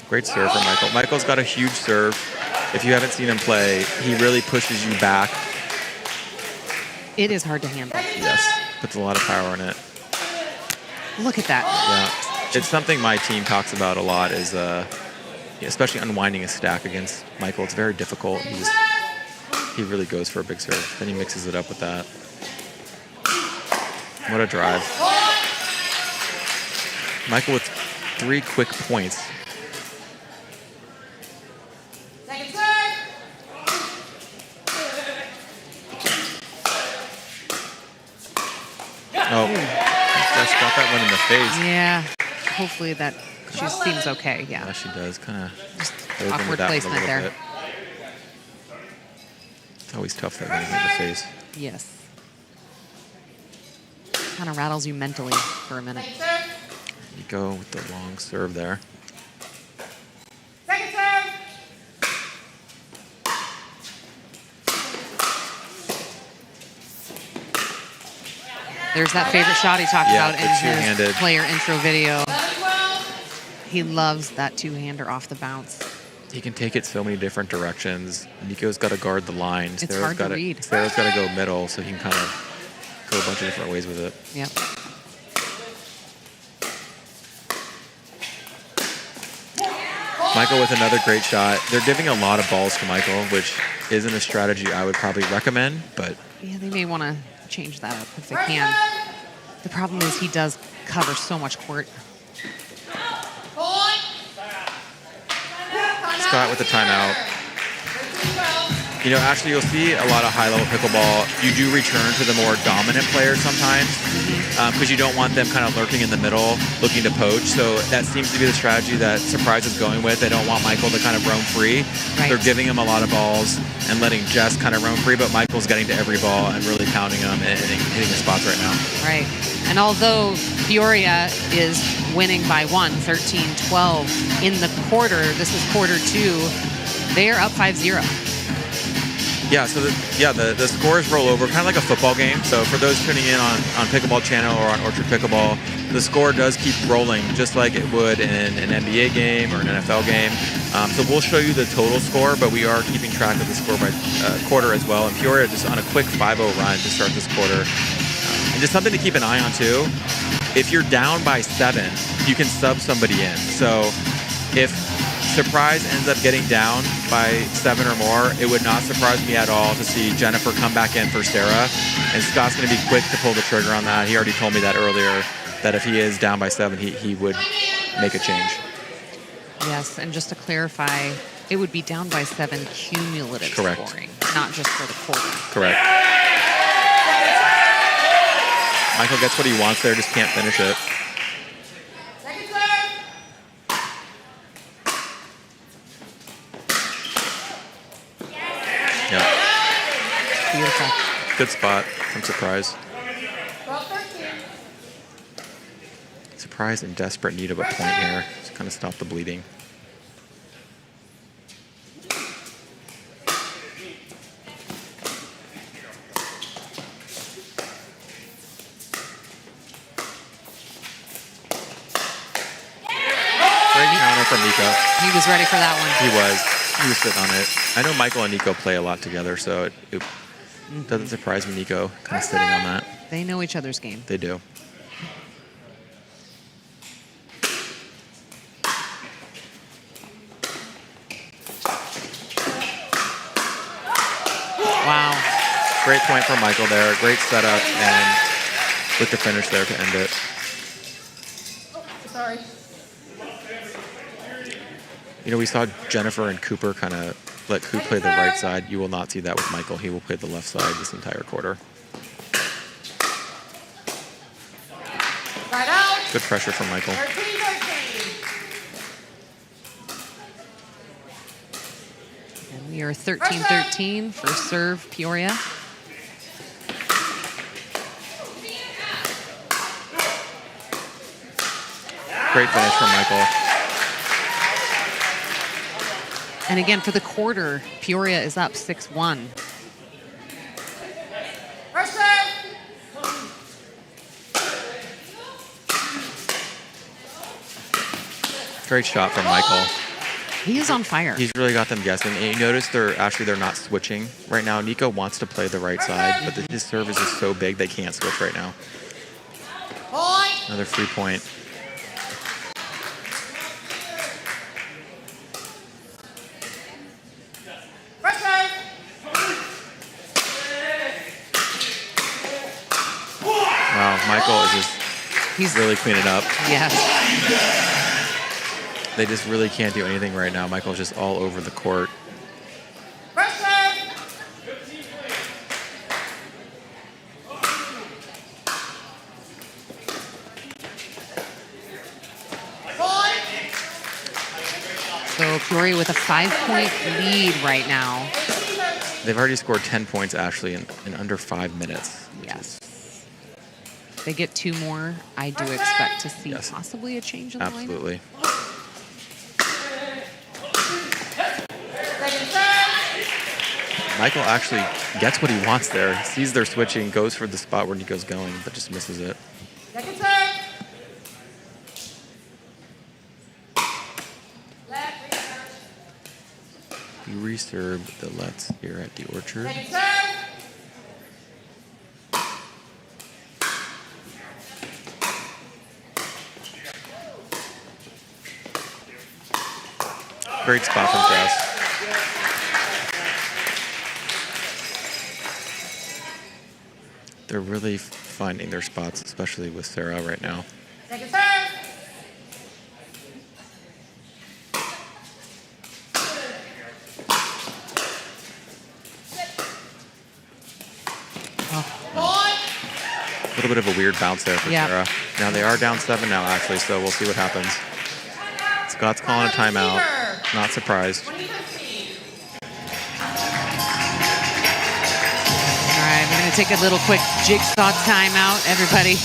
Great serve from Michael. Michael's got a huge serve. If you haven't seen him play, he really pushes you back. It is hard to handle. Yes, puts a lot of power in it. Look at that. Yeah, it's something my team talks about a lot, is especially unwinding a stack against Michael. It's very difficult. He really goes for a big serve. Then he mixes it up with that. What a drive. Michael with 3 quick points. Oh, just got that one in the face. Yeah, hopefully that she seems okay. Yeah. Yeah, she does. Kind of just awkward placement there. Bit. It's always tough that one in the face. Yes. Kind of rattles you mentally for a minute. You go with the long serve there. Second serve. There's that favorite shot he talked about in his player intro video. He loves that two-hander off the bounce. He can take it so many different directions. Nico's got to guard the line. It's hard to read. Sarah's got to go middle, so he can kind of go a bunch of different ways with it. Yep. Michael with another great shot. They're giving a lot of balls to Michael, which isn't a strategy I would probably recommend, but... Yeah, they may want to change that up if they can. The problem is he does cover so much court. Scott with the timeout. You know, actually, you'll see a lot of high-level pickleball. You do return to the more dominant players sometimes because you don't want them kind of lurking in the middle, looking to poach. So that seems to be the strategy that Surprise is going with. They don't want Michael to kind of roam free. Right. They're giving him a lot of balls and letting Jess kind of roam free, but Michael's getting to every ball and really pounding them and hitting the spots right now. Right. And although Peoria is winning by 13-12 in the quarter, this is quarter 2, they are up 5-0. Yeah, so the scores roll over, kind of like a football game. So for those tuning in on Pickleball Channel or on Orchard Pickleball, the score does keep rolling, just like it would in an NBA game or an NFL game. So we'll show you the total score, but we are keeping track of the score by quarter as well. And Peoria just on a quick 5-0 run to start this quarter. And just something to keep an eye on too. If you're down by 7, you can sub somebody in. So if Surprise ends up getting down by 7 or more, it would not surprise me at all to see Jennifer come back in for Sarah. And Scott's going to be quick to pull the trigger on that. He already told me that earlier, that if he is down by 7, he would make a change. Yes, and just to clarify, it would be down by 7 cumulative Correct. scoring, not just for the quarter. Correct. Michael gets what he wants there, just can't finish it. Yep. Beautiful. Good spot from Surprise. Surprise in desperate need of a point here to kind of stop the bleeding. Great counter from Nico. He was ready for that one. He was sitting on it. I know Michael and Nico play a lot together, so it doesn't surprise me Nico kind of sitting on that. They know each other's game. They do. Wow. Great point from Michael there. Great setup, and with the finish there to end it. Sorry. You know, we saw Jennifer and Cooper kind of let Coop play the right side. You will not see that with Michael. He will play the left side this entire quarter. Right out. Good pressure from Michael. 13-13. And we are 13-13 for serve Peoria. Great finish from Michael. And again, for the quarter, Peoria is up 6-1. Great shot from Michael. He is on fire. He's really got them guessing. And you notice they're not switching right now. Nico wants to play the right side, but his service is so big they can't switch right now. Another free point. Wow, Michael is he's really cleaning up. Yes. They just really can't do anything right now. Michael's just all over the court. So Peoria with a 5-point lead right now. They've already scored 10 points, Ashley, in under 5 minutes. Yes. If they get 2 more, I do expect to see possibly a change in the lineup. Absolutely. Michael actually gets what he wants there. He sees they're switching, goes for the spot where Nico's going, but just misses it. We reserve the Let's here at the Orchard. Great spot from Jess. They're really finding their spots, especially with Sarah right now. A little bit of a weird bounce there for Sarah. Now they are down 7 now, actually, so we'll see what happens. Scott's calling a timeout. Not surprised. All right, we're going to take a little quick jigsaw timeout, everybody.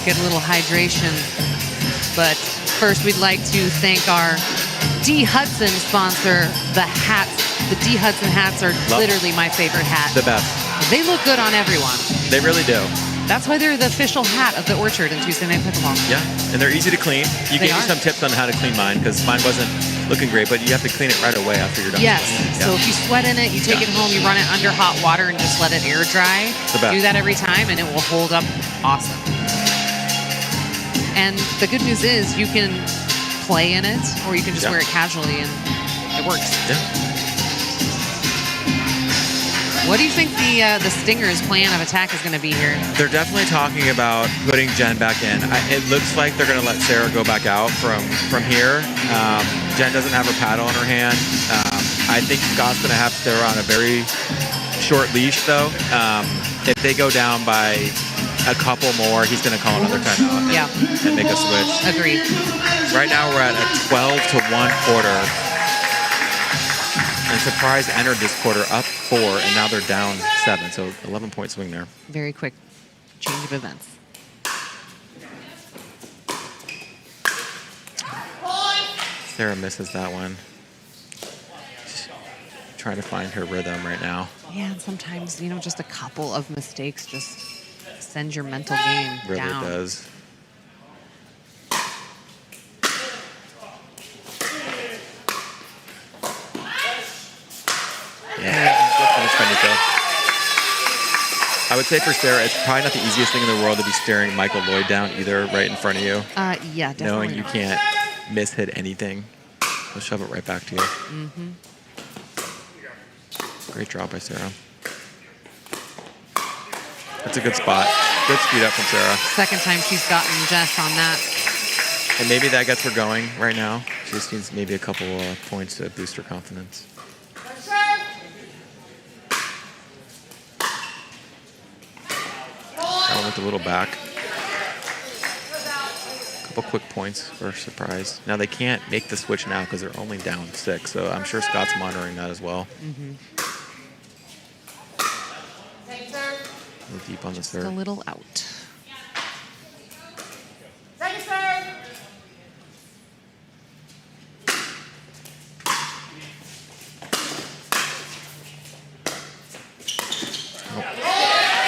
Get a little hydration. But first, we'd like to thank our D. Hudson sponsor, the hats. The D. Hudson hats are literally my favorite hat. The best. They look good on everyone. They really do. That's why they're the official hat of the Orchard in Tuesday Night Pickleball. Yeah, and they're easy to clean. You gave me some tips on how to clean mine because mine wasn't looking great, but you have to clean it right away after you're done. Yes, Yeah. so if you sweat in it, you take it home, you run it under hot water and just let it air dry. The best. Do that every time and it will hold up awesome. And the good news is you can play in it, or you can just wear it casually and it works. Yeah. What do you think the Stingers' plan of attack is going to be here? They're definitely talking about putting Jen back in. It looks like they're going to let Sarah go back out from here. Jen doesn't have her paddle in her hand. I think Scott's going to have Sarah on a very short leash, though. If they go down by a couple more, he's going to call another timeout and make a switch. Agreed. Right now, we're at a 12-1 quarter. And Surprise entered this quarter up 4, and now they're down 7. So 11-point swing there. Very quick change of events. Sarah misses that one. She's trying to find her rhythm right now. Yeah, and sometimes, you know, just a couple of mistakes just send your mental game Really down. does. I would say for Sarah, it's probably not the easiest thing in the world to be staring Michael Lloyd down either right in front of you. Yeah, definitely. Knowing you can't miss-hit anything. He'll shove it right back to you. Mm-hmm. Great drop by Sarah. That's a good spot. Good speed up from Sarah. Second time she's gotten Jess on that. And maybe that gets her going right now. She just needs maybe a couple points to boost her confidence. That one looked a little back. A couple quick points for Surprise. Now they can't make the switch now because they're only down 6, so I'm sure Scott's monitoring that as well. Mm-hmm. A little deep on the Just third. a little out.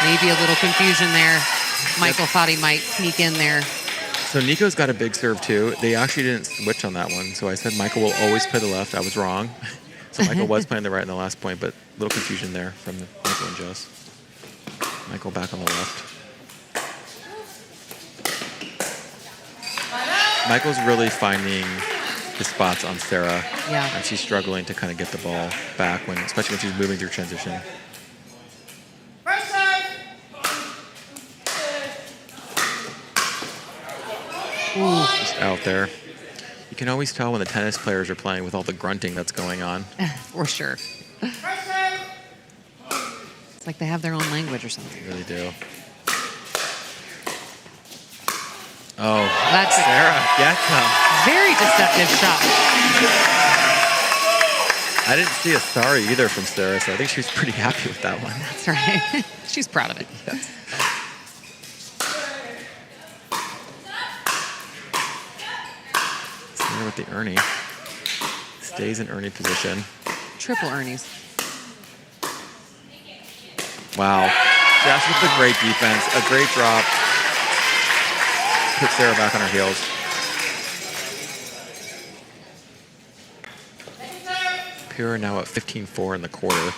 Maybe a little confusion there. Michael thought he might sneak in there. So Nico's got a big serve too. They actually didn't switch on that one. So I said Michael will always play the left. I was wrong. So Michael was playing the right in the last point, but a little confusion there from Michael and Jess. Michael back on the left. Michael's really finding the spots on Sarah. Yeah. And she's struggling to kind of get the ball back, especially when she's moving through transition. Ooh. Just out there. You can always tell when the tennis players are playing with all the grunting that's going on. For sure. It's like they have their own language or something. They really do. Oh, that's Sarah gets him. Very deceptive shot. I didn't see a sorry either from Sarah, so I think she was pretty happy with that one. That's right. She's proud of it. Yes. Sarah with the Ernie. Stays in Ernie position. Triple Ernie's. Wow. Jess with a great defense, a great drop. Put Sarah back on her heels. Peoria now at 15-4 in the quarter.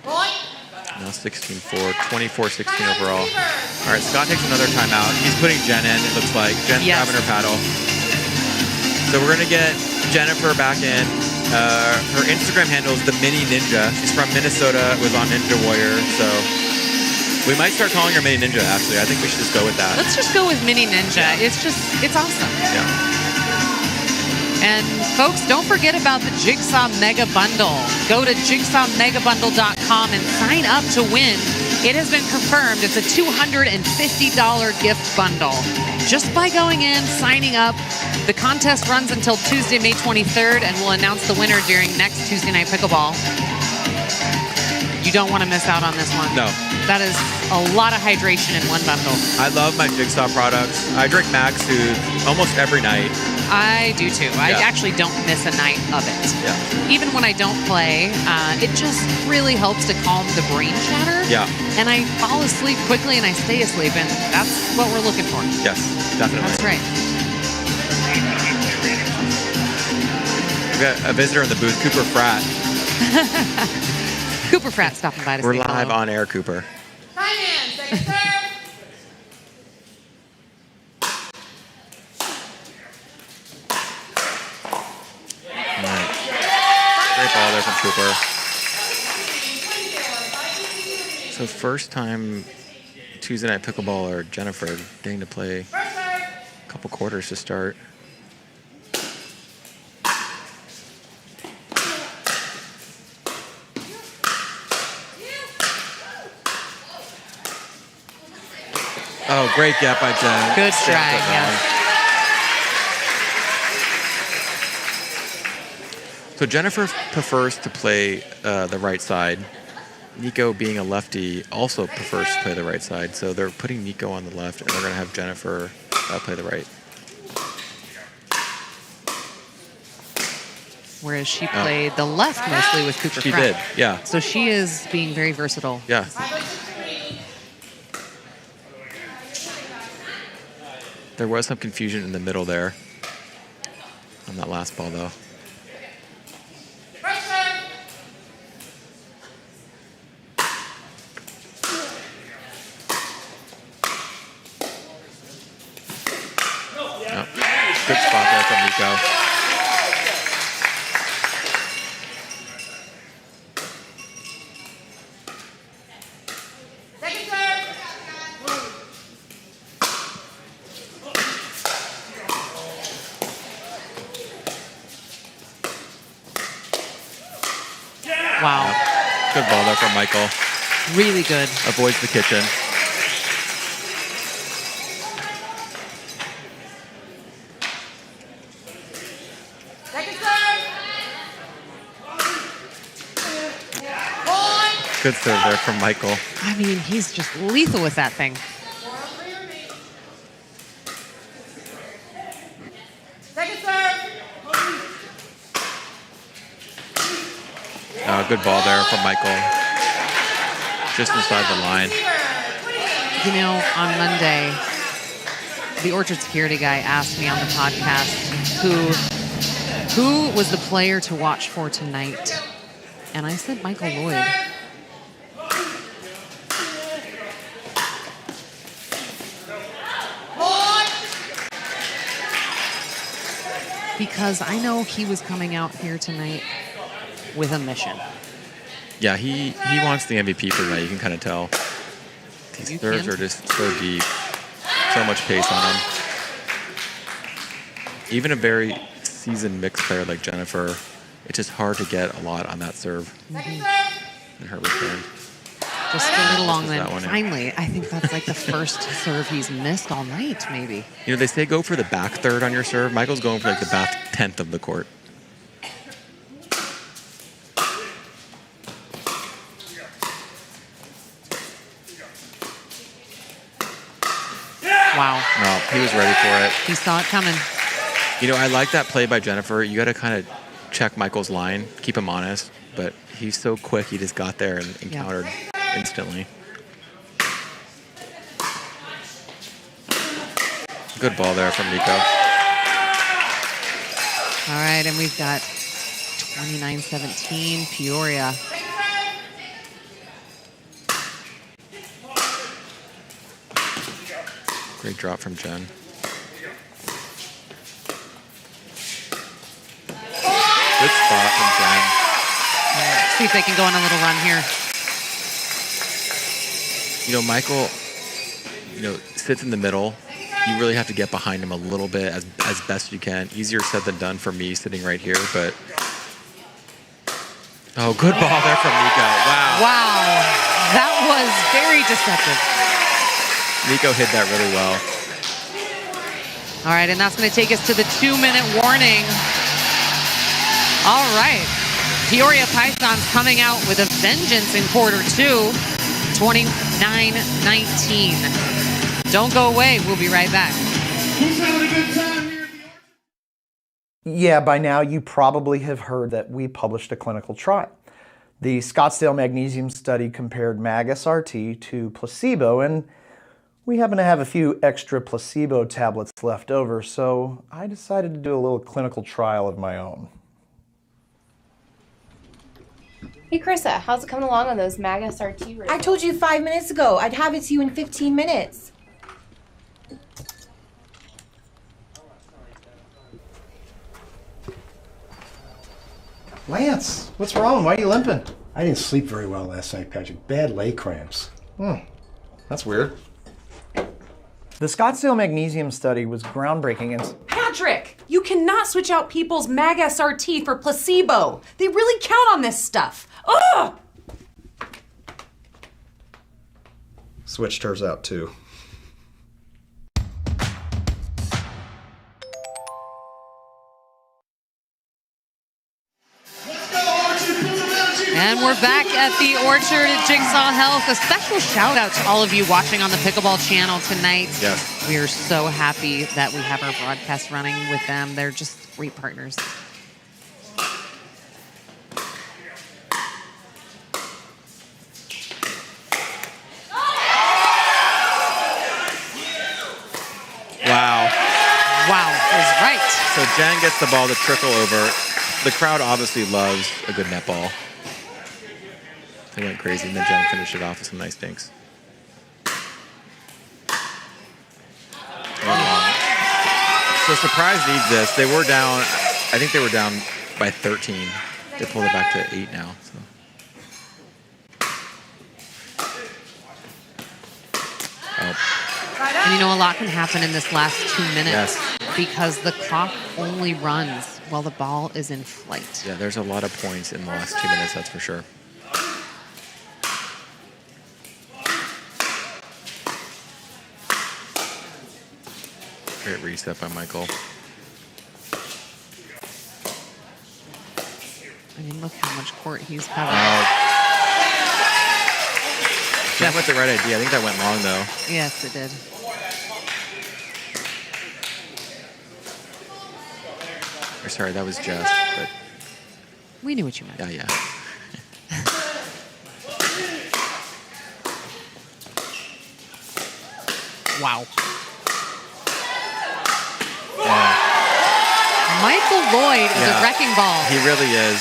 Now 16-4, 24-16 overall. All right, Scott takes another timeout. He's putting Jen in, it looks like. Jen's grabbing her paddle. So we're going to get Jennifer back in. Her Instagram handle is the Mini Ninja. She's from Minnesota, was on Ninja Warrior, so we might start calling her Mini Ninja, actually. I think we should just go with that. Let's just go with Mini Ninja. It's awesome. Yeah. And folks, don't forget about the Jigsaw Mega Bundle. Go to jigsawmegabundle.com and sign up to win. It has been confirmed it's a $250 gift bundle. Just by going in, signing up. The contest runs until Tuesday, May 23rd, and we'll announce the winner during next Tuesday Night Pickleball. You don't want to miss out on this one. No. That is a lot of hydration in one bundle. I love my Jigsaw products. I drink Max Soothe almost every night. I do too. I Yeah. actually don't miss a night of it. Yeah. Even when I don't play, it just really helps to calm the brain chatter. Yeah. And I fall asleep quickly and I stay asleep, and that's what we're looking for. Yes, definitely. That's right. We've got a visitor in the booth, Cooper Fratt. Cooper Fratt stopping by to We're say live hello. on air, Cooper. Cooper. So first time Tuesday Night Pickleball or Jennifer getting to play a couple quarters to start. Oh, great gap by Jen. Good strike, yeah. So Jennifer prefers to play the right side. Nico, being a lefty, also prefers to play the right side. So they're putting Nico on the left, and they're going to have Jennifer play the right. Whereas she played the left mostly with Cooper She Pratt. did, yeah. So she is being very versatile. Yeah. There was some confusion in the middle there on that last ball, though. Yep. Good spot there from Nico. Wow. Good ball there from Michael. Really good. Avoids the kitchen. Good serve there from Michael. I mean, he's just lethal with that thing. Good ball there from Michael. Just inside the line. You know, on Monday, the Orchard security guy asked me on the podcast who was the player to watch for tonight. And I said Michael Lloyd. Because I know he was coming out here tonight with a mission. Yeah, he wants the MVP for tonight. You can kind of tell. These serves are just so deep. So much pace on them. Even a very seasoned mixed player like Jennifer, it's just hard to get a lot on that serve in her return. Just a little long then. One, finally, I think that's like the first serve he's missed all night, maybe. You know, they say go for the back third on your serve. Michael's going for like the back 10th of the court. Wow. No, he was ready for it. He saw it coming. You know, I like that play by Jennifer. You got to kind of check Michael's line, keep him honest, but he's so quick, he just got there and countered instantly. Good ball there from Nico. All right, and we've got 29-17 Peoria. Great drop from Jen. Good spot from Jen. See if they can go on a little run here. You know, Michael, sits in the middle. You really have to get behind him a little bit as best you can. Easier said than done for me sitting right here, but... Oh, good ball there from Nico. Wow. Wow. That was very deceptive. Nico hit that really well. All right, and that's going to take us to the 2-minute warning. All right. Peoria Pythons coming out with a vengeance in quarter two, 29-19. Don't go away. We'll be right back. Who's having a good time here? Yeah, by now you probably have heard that we published a clinical trial. The Scottsdale Magnesium Study compared Mag-SRT to placebo, and we happen to have a few extra placebo tablets left over, so I decided to do a little clinical trial of my own. Hey Carissa, how's it coming along on those Mag-SRT results? I told you 5 minutes ago. I'd have it to you in 15 minutes. Lance, what's wrong? Why are you limping? I didn't sleep very well last night, Patrick. Bad leg cramps. That's weird. The Scottsdale Magnesium study was groundbreaking and... Patrick, you cannot switch out people's MAG SRT for placebo. They really count on this stuff. Ugh! Switched hers out too. And we're back at the Orchard at Jigsaw Health. A special shout out to all of you watching on the Pickleball channel tonight. Yes. We are so happy that we have our broadcast running with them. They're just great partners. Wow. Wow, is right. So Jen gets the ball to trickle over. The crowd obviously loves a good net ball. They went crazy, and then Jen finished it off with some nice dinks. So Surprise needs this. They were down, I think they were down by 13. They pulled it back to 8 now. So. And you know, a lot can happen in this last 2 minutes Yes. because the clock only runs while the ball is in flight. Yeah, there's a lot of points in the last 2 minutes, that's for sure. Great reset by Michael. I mean, look how much court he's covered. Jen with the right idea. I think that went long, though. Yes, it did. Or sorry, that was Jess, but... We knew what you meant. Yeah, yeah. Wow. Michael Lloyd is a wrecking ball. He really is.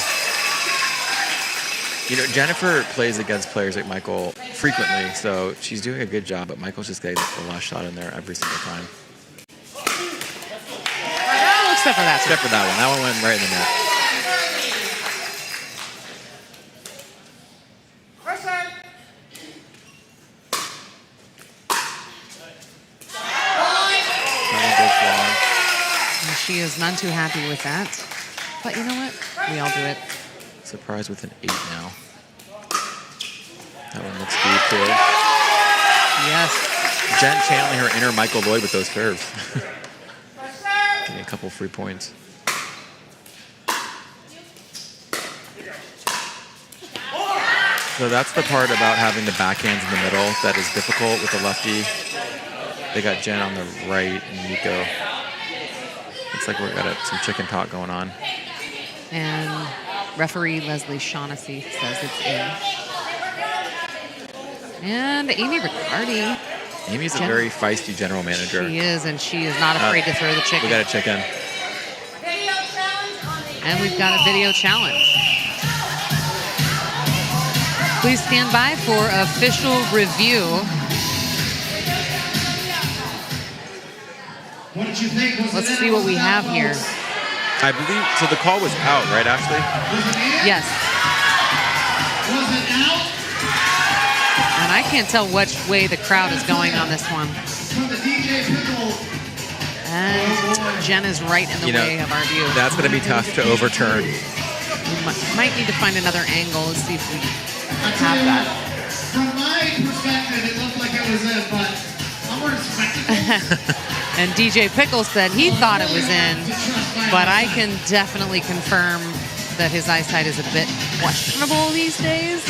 You know, Jennifer plays against players like Michael frequently, so she's doing a good job, but Michael's just getting the last shot in there every single time. Except for that. Except for that one. That one went right in the net. And she is none too happy with that. But you know what? We all do it. Surprise with an 8 now. That one looks deep too. Yes. Jen channeling her inner Michael Lloyd with those serves. Getting a couple free points. So that's the part about having the backhands in the middle that is difficult with the lefty. They got Jen on the right and Nico. Looks like we've got some chicken talk going on. And referee Leslie Shaughnessy says it's in. And Amy Riccardi. Amy's a very feisty general manager. She is, and she is not afraid to throw the chicken. We got a chicken. And we've got a video challenge. Please stand by for official review. What did you think? Let's see what we have here. I believe, so the call was out, right, Ashley? Yes. Was it out? And I can't tell which way the crowd is going on this one. From the DJ Pickle. And Jen is right in the way of our view. That's going to be tough to overturn. We might need to find another angle. Let's see if we have that. From my perspective, it looked like it was in, but I'm wearing spectacles. And DJ Pickle said he thought it was in, but I can definitely confirm that his eyesight is a bit questionable these days.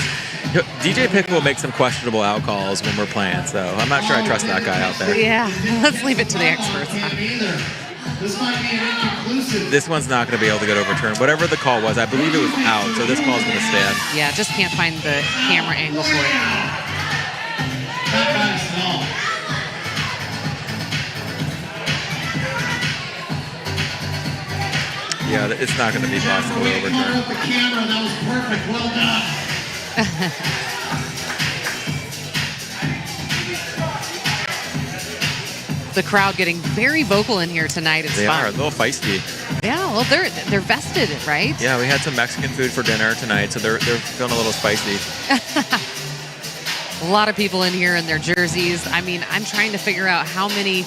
DJ Pickle will make some questionable out calls when we're playing, so I'm not sure I trust that guy out there. Yeah, let's leave it to the experts. This might be an inconclusive. This one's not going to be able to get overturned. Whatever the call was, I believe it was out, so this call is going to stand. Yeah, just can't find the camera angle for it. Not nice at all. Yeah, it's not going to be possible to overturn. With the camera, that was perfect. Well done. The crowd getting very vocal in here tonight. It's They fun. are a little feisty. Yeah, well, they're vested, right? Yeah, we had some Mexican food for dinner tonight, so they're feeling a little spicy. A lot of people in here in their jerseys. I mean, I'm trying to figure out how many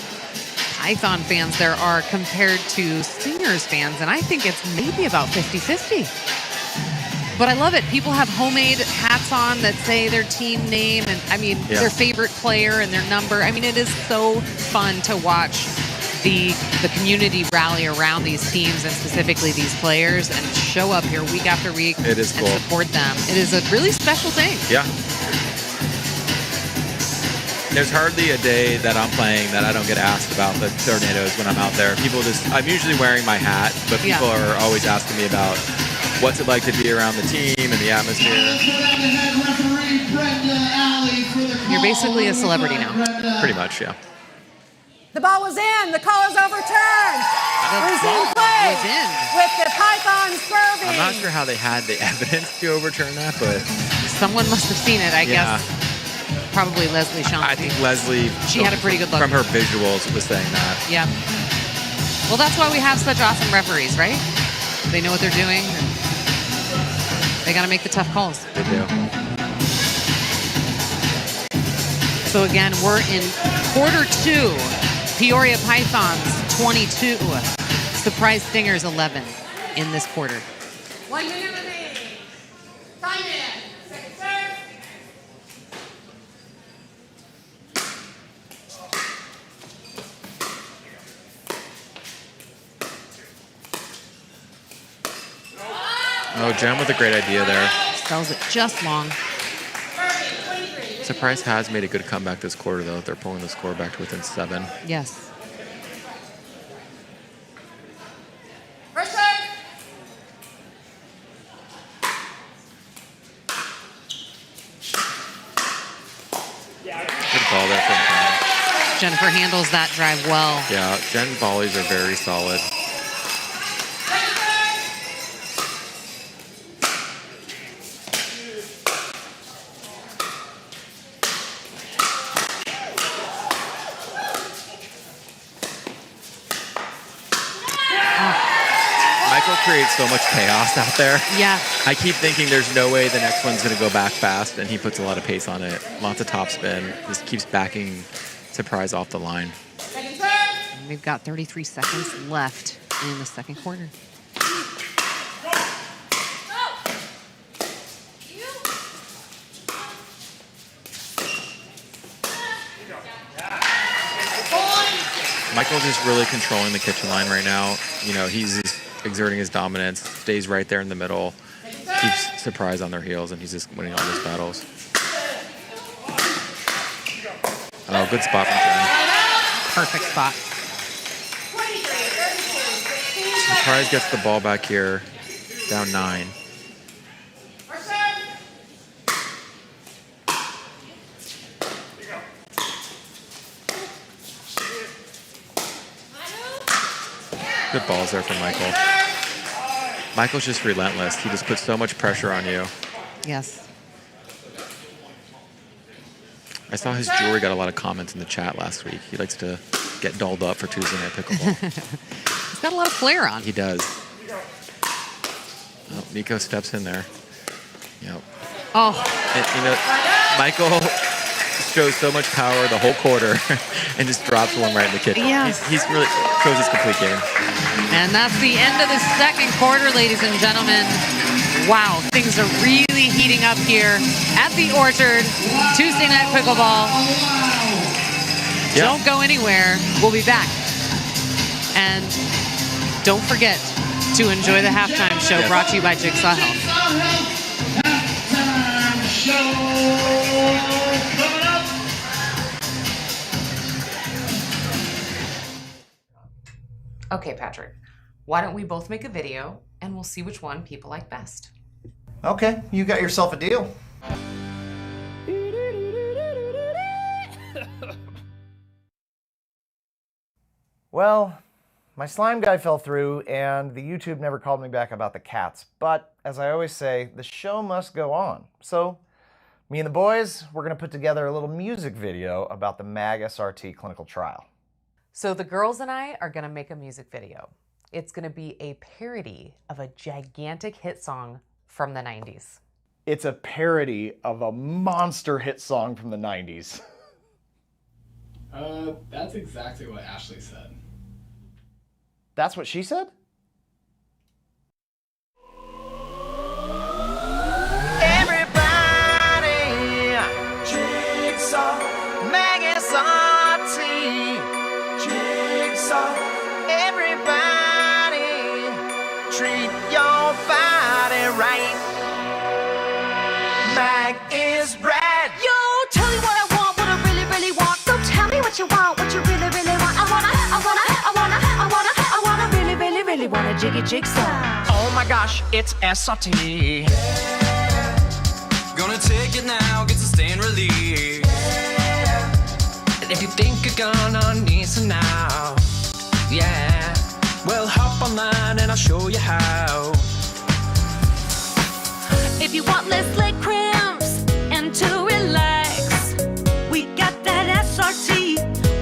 Python fans there are compared to Stingers fans, and I think it's maybe about 50-50. But I love it. People have homemade hats on that say their team name and, I mean, their favorite player and their number. I mean, it is so fun to watch the community rally around these teams and specifically these players and show up here week after week It is cool. and support them. It is a really special thing. Yeah. There's hardly a day that I'm playing that I don't get asked about the tornadoes when I'm out there. I'm usually wearing my hat, but people are always asking me about what's it like to be around the team and the atmosphere. You're basically a celebrity now. Pretty much, yeah. The ball was in. The call is overturned. Resume play was in. with the Pythons serving. I'm not sure how they had the evidence to overturn that, but someone must have seen it, I guess. Probably Leslie Shawn. I think Leslie, she had a pretty good look. From her visuals, was saying that. Yeah. Well, that's why we have such awesome referees, right? They know what they're doing. And they got to make the tough calls. They do. So again, we're in quarter 2. Peoria Pythons 22. Surprise Stingers 11 in this quarter. 1 minute remaining. Time in. Second serve. Oh, Jen with a great idea there. Sells it just long. Surprise has made a good comeback this quarter, though. They're pulling the score back to within 7. Yes. First serve. Good ball there from Jen. Jennifer handles that drive well. Yeah, Jen's volleys are very solid. Michael creates so much chaos out there. Yeah. I keep thinking there's no way the next one's going to go back fast, and he puts a lot of pace on it. Lots of topspin. Just keeps backing Surprise off the line. And we've got 33 seconds left in the second quarter. Michael's just really controlling the kitchen line right now. You know, he's just exerting his dominance, stays right there in the middle, keeps Surprise on their heels, and he's just winning all those battles. Oh, good spot from Jen. Perfect spot. Surprise gets the ball back here, down 9. Good balls there from Michael. Michael's just relentless. He just puts so much pressure on you. Yes. I saw his jewelry got a lot of comments in the chat last week. He likes to get dolled up for Tuesday Night Pickleball. He's got a lot of flair on. He does. Oh, Nico steps in there. Yep. Oh. And, you know, Michael shows so much power the whole quarter and just drops one right in the kitchen. Yeah. He's really shows his complete game. And that's the end of the second quarter, ladies and gentlemen. Wow, things are really heating up here at the Orchard. Tuesday Night Pickleball. Yeah. Don't go anywhere. We'll be back. And don't forget to enjoy the halftime show brought to you by Jigsaw Health. Halftime show coming up. Okay, Patrick, why don't we both make a video and we'll see which one people like best. Okay, you got yourself a deal. Well, my slime guy fell through and the YouTube never called me back about the cats. But as I always say, the show must go on. So me and the boys, we're going to put together a little music video about the MAG SRT clinical trial. So the girls and I are going to make a music video. It's going to be a parody of a gigantic hit song from the 90s. It's a parody of a monster hit song from the 90s. That's exactly what Ashley said. That's what she said? Jigsaw, Magasati, Jigsaw, everybody, treat your body right. Mag is rad. Yo, tell me what I want, what I really, really want. So tell me what you want, what you really, really want. I wanna really, really, really want a jigsaw. Oh my gosh, it's SRT. Gonna take it now, get sustained relief. And if you think you're gonna need some now, yeah, well hop online and I'll show you how. If you want less leg cramps and to relax, we got that SRT,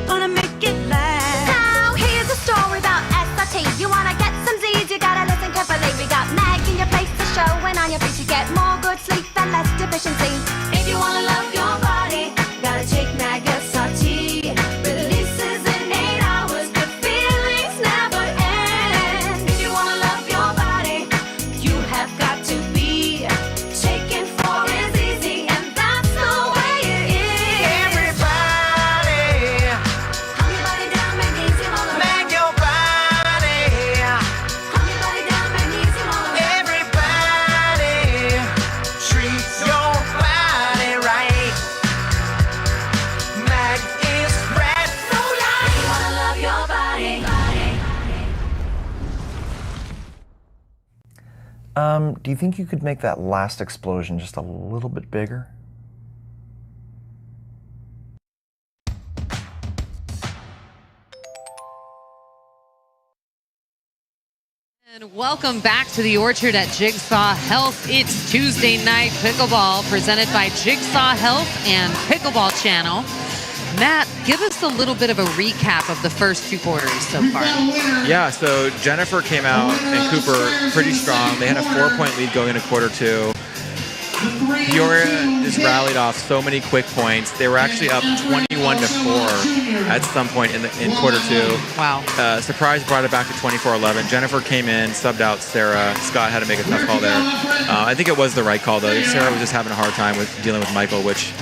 gonna make it last. Now here's a story about SRT. You wanna get some Z's, you gotta listen carefully. We got mag in your place to show, and on your face you get more good sleep and less deficiency. If you wanna love your body, gotta take mag SRT. Releases in 8 hours, good feelings never end. If you wanna love your body, you have got to be taken for is easy, and that's the way it is. Everybody, calm your body down, magnesium all around. mag your body. Calm your body down, magnesium all around. Everybody, treat your body right. Mag is rad. No lie. If you wanna love your body. Do you think you could make that last explosion just a little bit bigger? And welcome back to the Orchard at Jigsaw Health. It's Tuesday night pickleball presented by Jigsaw Health and Pickleball Channel. Matt, give us a little bit of a recap of the first 2 quarters so far. Yeah, so Jennifer came out and Cooper pretty strong. They had a 4-point lead going into quarter 2. Peoria just rallied off so many quick points. They were actually up 21-4 at some point in quarter 2. Wow. Surprise brought it back to 24-11. Jennifer came in, subbed out Sarah. Scott had to make a tough call there. I think it was the right call, though. Sarah was just having a hard time with dealing with Michael, which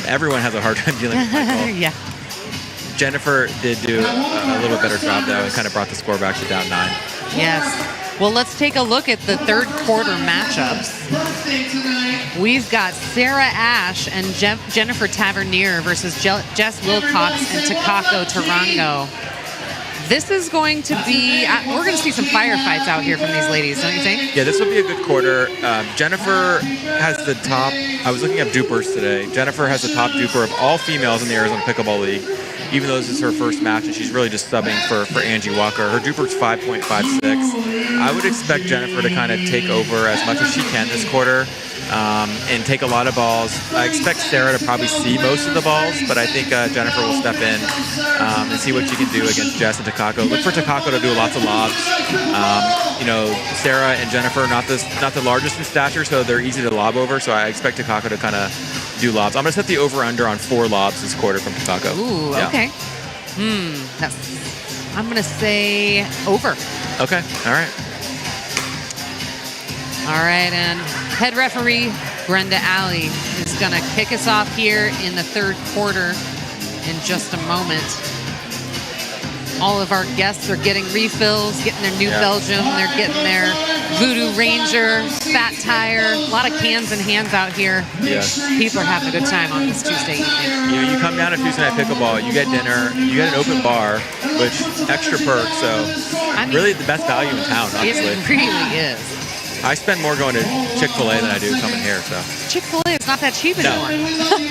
everyone has a hard time dealing with Michael. Yeah. Jennifer did do a little better job, though, and kind of brought the score back to down 9. Yes. Well, let's take a look at the third quarter matchups. We've got Sarah Ash and Jennifer Tavernier versus Jess Wilcox and Takako Tarango. This is going to be, we're going to see some firefights out here from these ladies, don't you think? Yeah, this will be a good quarter. Jennifer has the top, I was looking up dupers today. Jennifer has the top duper of all females in the Arizona Pickleball League, even though this is her first match and she's really just subbing for Angie Walker. Her duper's 5.56. I would expect Jennifer to kind of take over as much as she can this quarter and take a lot of balls. I expect Sarah to probably see most of the balls, but I think Jennifer will step in and see what she can do against Jess and Takako. Look for Takako to do lots of lobs. You know, Sarah and Jennifer, not the largest in stature, so they're easy to lob over, so I expect Takako to kind of do lobs. I'm going to set the over-under on 4 lobs this quarter from Takako. Ooh, yeah. Okay. I'm going to say over. Okay, all right. All right, and head referee Brenda Alley is going to kick us off here in the third quarter in just a moment. All of our guests are getting refills, getting their New Belgium, they're getting their Voodoo Ranger, Fat Tire, a lot of cans and hands out here. Yes. People are having a good time on this Tuesday evening. You know, you come down to Tuesday Night Pickleball, you get dinner, you get an open bar, which extra perks, so really the best value in town, honestly. It really is. I spend more going to Chick-fil-A than I do coming here, so. Chick-fil-A is not that cheap anymore.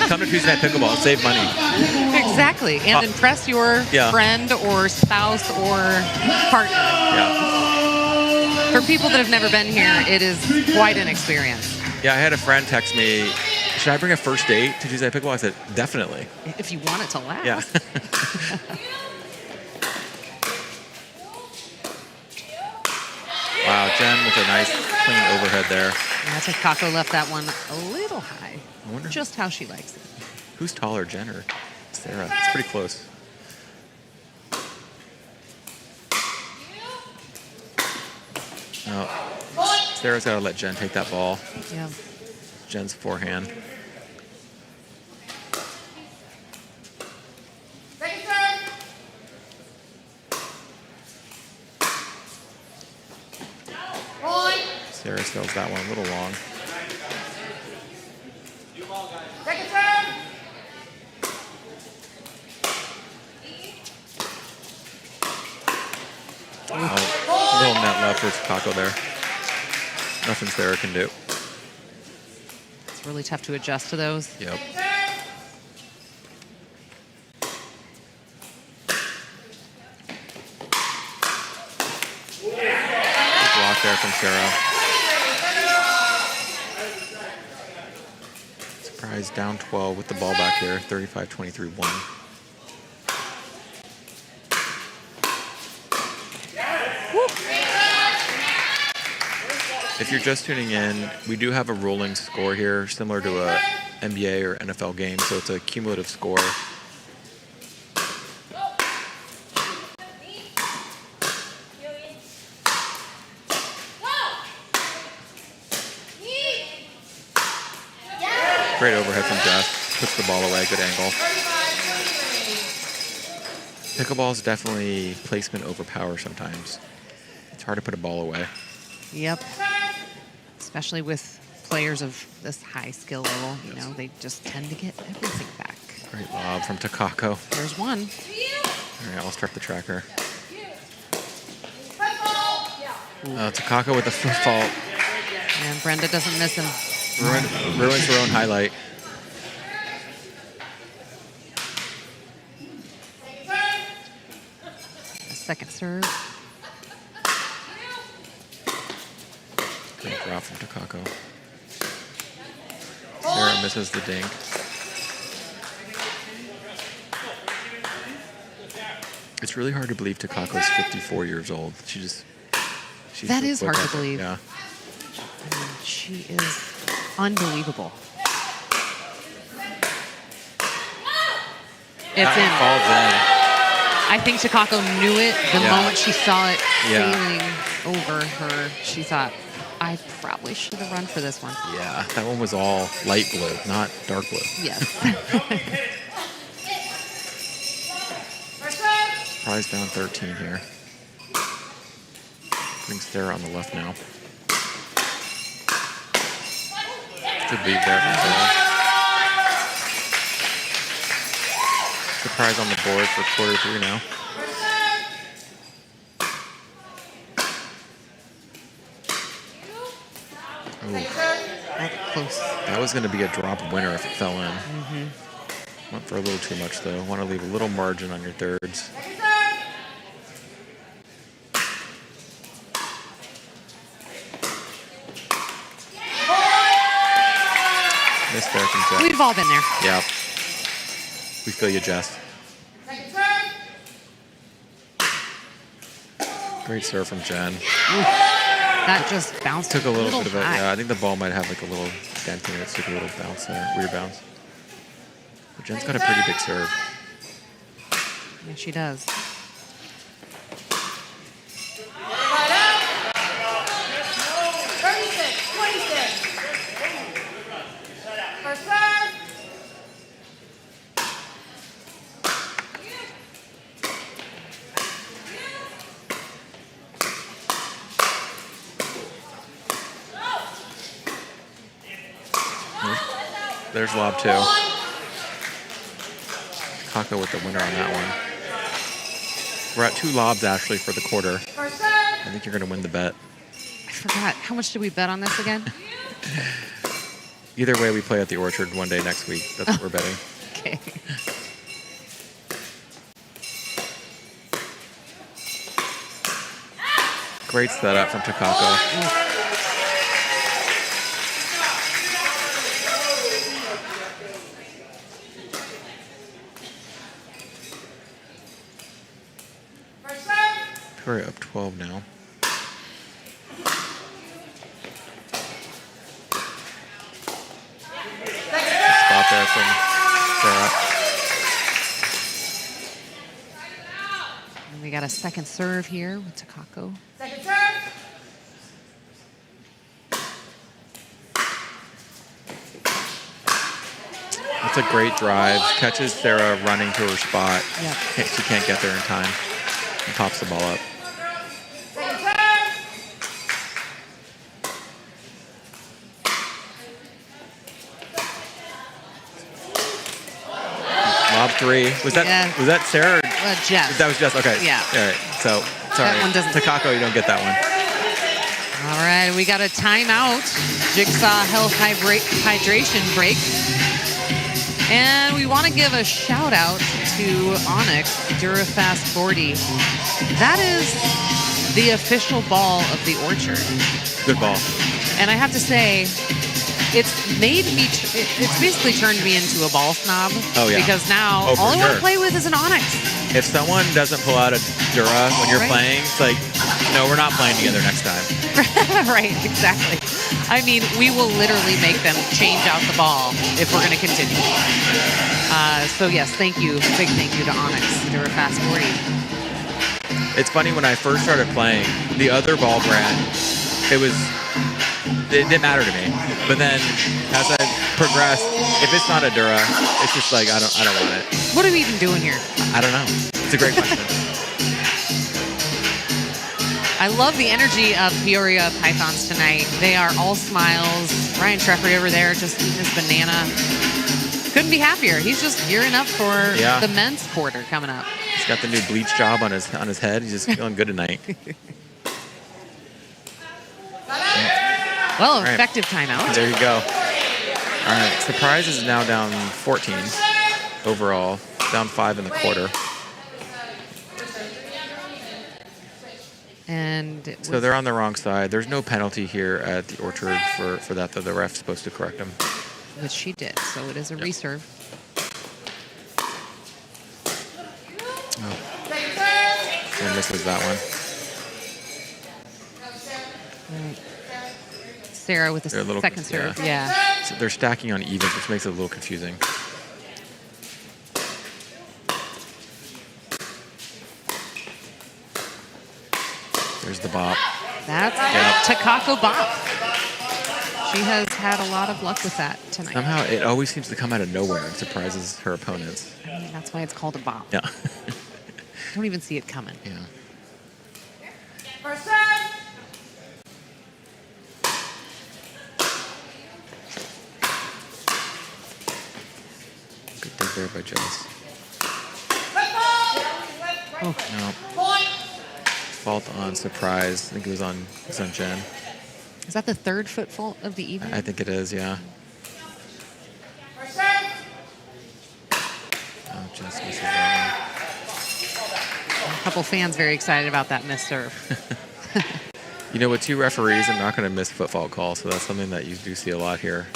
Come to Tuesday Night Pickleball and save money. Exactly, and impress your friend or spouse or partner. Yeah. For people that have never been here, it is quite an experience. Yeah, I had a friend text me, should I bring a first date to Tuesday Night Pickleball? I said, definitely. If you want it to last. Yeah. Wow, Jen with a nice clean overhead there. Yeah, Takako left that one a little high. I wonder Just how she likes it. who's taller, Jen or Sarah? It's pretty close. Oh, Sarah's got to let Jen take that ball. Yeah. Jen's forehand. Sarah sells that one a little long. Oh, little net left for Takako there. Nothing Sarah can do. It's really tough to adjust to those. Yep. Good block there from Sarah. Surprise down 12 with the ball back here. 35-23-1. If you're just tuning in, we do have a rolling score here, similar to a NBA or NFL game, so it's a cumulative score. Great overhead from Jess. Puts the ball away, good angle. Pickleball is definitely placement over power sometimes. It's hard to put a ball away. Yep. Especially with players of this high skill level, you know, they just tend to get everything back. Great lob from Takako. There's one. All right, I'll start the tracker. Takako with the foot fault. And Brenda doesn't miss him. Ruins her own highlight. Second serve. Great drop from Takako. Sarah misses the dink. It's really hard to believe Takako's 54 years old. She's that is hard to effort. believe. Yeah. I mean, she is unbelievable. It's in. Falls in. I think Takako knew it the Yeah. moment she saw it Yeah. sailing over her. She thought, I probably should have run for this one. Yeah, that one was all light blue, not dark blue. Yes. Prize down 13 here. Brings Sarah on the left now. Good lead there from Sarah. Surprise on the board for quarter 3 now. Ooh. That's close. That was going to be a drop winner if it fell in. Went for a little too much though. Want to leave a little margin on your thirds. Missed there from Jess. We've all been there. Yep. We feel you, Jess. Great serve from Jen. That just bounced Took a little bit of it. high. Yeah, I think the ball might have like a little dent in it. Took a little bounce there, weird bounce. But Jen's got a pretty big serve. Yeah, she does. There's lob 2. Kako with the winner on that one. We're at 2 lobs actually for the quarter. I think you're going to win the bet. I forgot. How much did we bet on this again? Either way, we play at the Orchard one day next week. That's what we're betting. Okay. Great setup from Takako. We're up 12 now. from Sarah. And we got a second serve here with Takako. Second serve. That's a great drive. Catches Sarah running to her spot. Yep. She can't get there in time. And pops the ball up. Second serve. Lob three. Was that Sarah? Jess. That was Jess. Okay. Yeah. All right. So sorry. That one doesn't. Takako, you don't get that one. All right, we got a timeout. Jigsaw health hydration break. And we want to give a shout out to Onyx Durafast 40. That is the official ball of the Orchard. Good ball. And I have to say, it's made me, it's basically turned me into a ball snob. Oh, yeah. Because now Oh, for all I want sure. to play with is an Onyx. If someone doesn't pull out a Dura when you're Right. playing, it's like, no, we're not playing together next time. Right, exactly. I mean, we will literally make them change out the ball if we're going to continue. So yes, thank you. Big thank you to Onyx Durafast 40. It's funny, when I first started playing, the other ball brand, it didn't matter to me. But then as I progressed, if it's not a Dura, it's just like, I don't want it. What are we even doing here? I don't know. It's a great question. I love the energy of Peoria Pythons tonight. They are all smiles. Ryan Treffery over there just eating his banana. Couldn't be happier. He's just gearing up for the men's quarter coming up. He's got the new bleach job on his head. He's just feeling good tonight. Well, All right. effective timeout. There you go. All right, Surprise is now down 14 overall, down 5 in the quarter. And So they're on the wrong side. There's no penalty here at the Orchard for that, though the ref's supposed to correct them. which she did. So it is a reserve. Oh. And misses that one. Right. Sarah with the second serve. Yeah. So they're stacking on evens, which makes it a little confusing. There's the bop. That's Takako bop. She has had a lot of luck with that tonight. Somehow it always seems to come out of nowhere and surprises her opponents. I mean, that's why it's called a bop. Yeah. Don't even see it coming. Yeah. First serve. Good dig there by Jess. Oh. No. Fault on Surprise. I think it was on Jen. Is that the third foot fault of the evening? I think it is, yeah. Oh, Jess misses that A couple fans very excited about that missed serve. one. You know, with two referees, I'm not going to miss foot fault call, so that's something that you do see a lot here.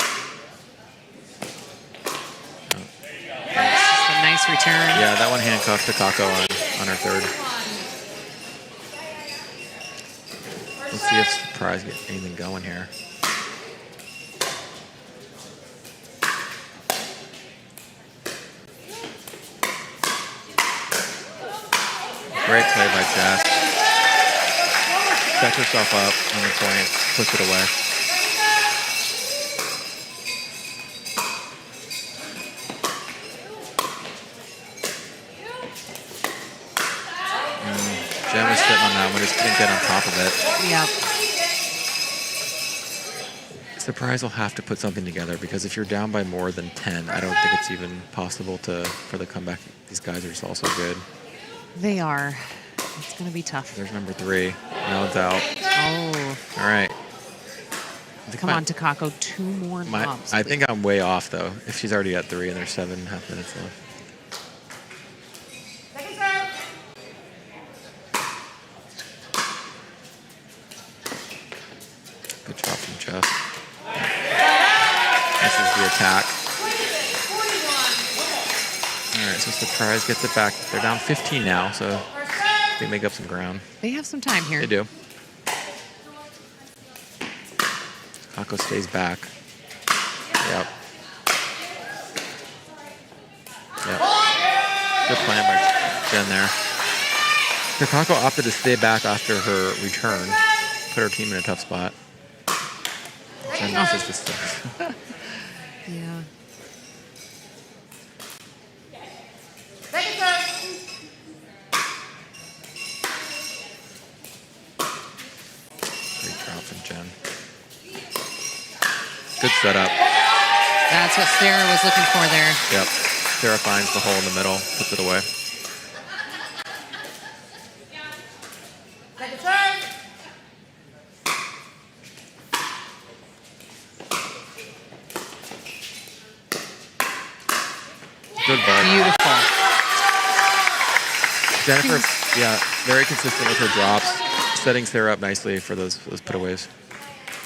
That's a nice return. Yeah, that one handcuffed Takako on her third. Let's see if Surprise get anything going here. Great play by Jess. Sets herself up on the point, puts it away. Jen was sitting on that one, just couldn't get on top of it. Yeah. Surprise will have to put something together, because if you're down by more than 10, I don't think it's even possible for the comeback. These guys are just also good. They are. It's going to be tough. There's number 3. Now it's out. Oh. All right. Come on, Takako. 2 more knobs. I think I'm way off, though, if she's already at 3 and there's 7.5 minutes left. Good job from Jess. This is the attack. All right, so Surprise gets it back. They're down 15 now, so they make up some ground. They have some time here. They do. Kako stays back. Yep. Good plan by Jen there. Takako opted to stay back after her return. Put her team in a tough spot. Jen misses the six. Yeah. Great drop from Jen. Good setup. That's what Sarah was looking for there. Yep. Sarah finds the hole in the middle, puts it away. Good ball. Beautiful. Jennifer, yeah, very consistent with her drops, setting Sarah up nicely for those putaways.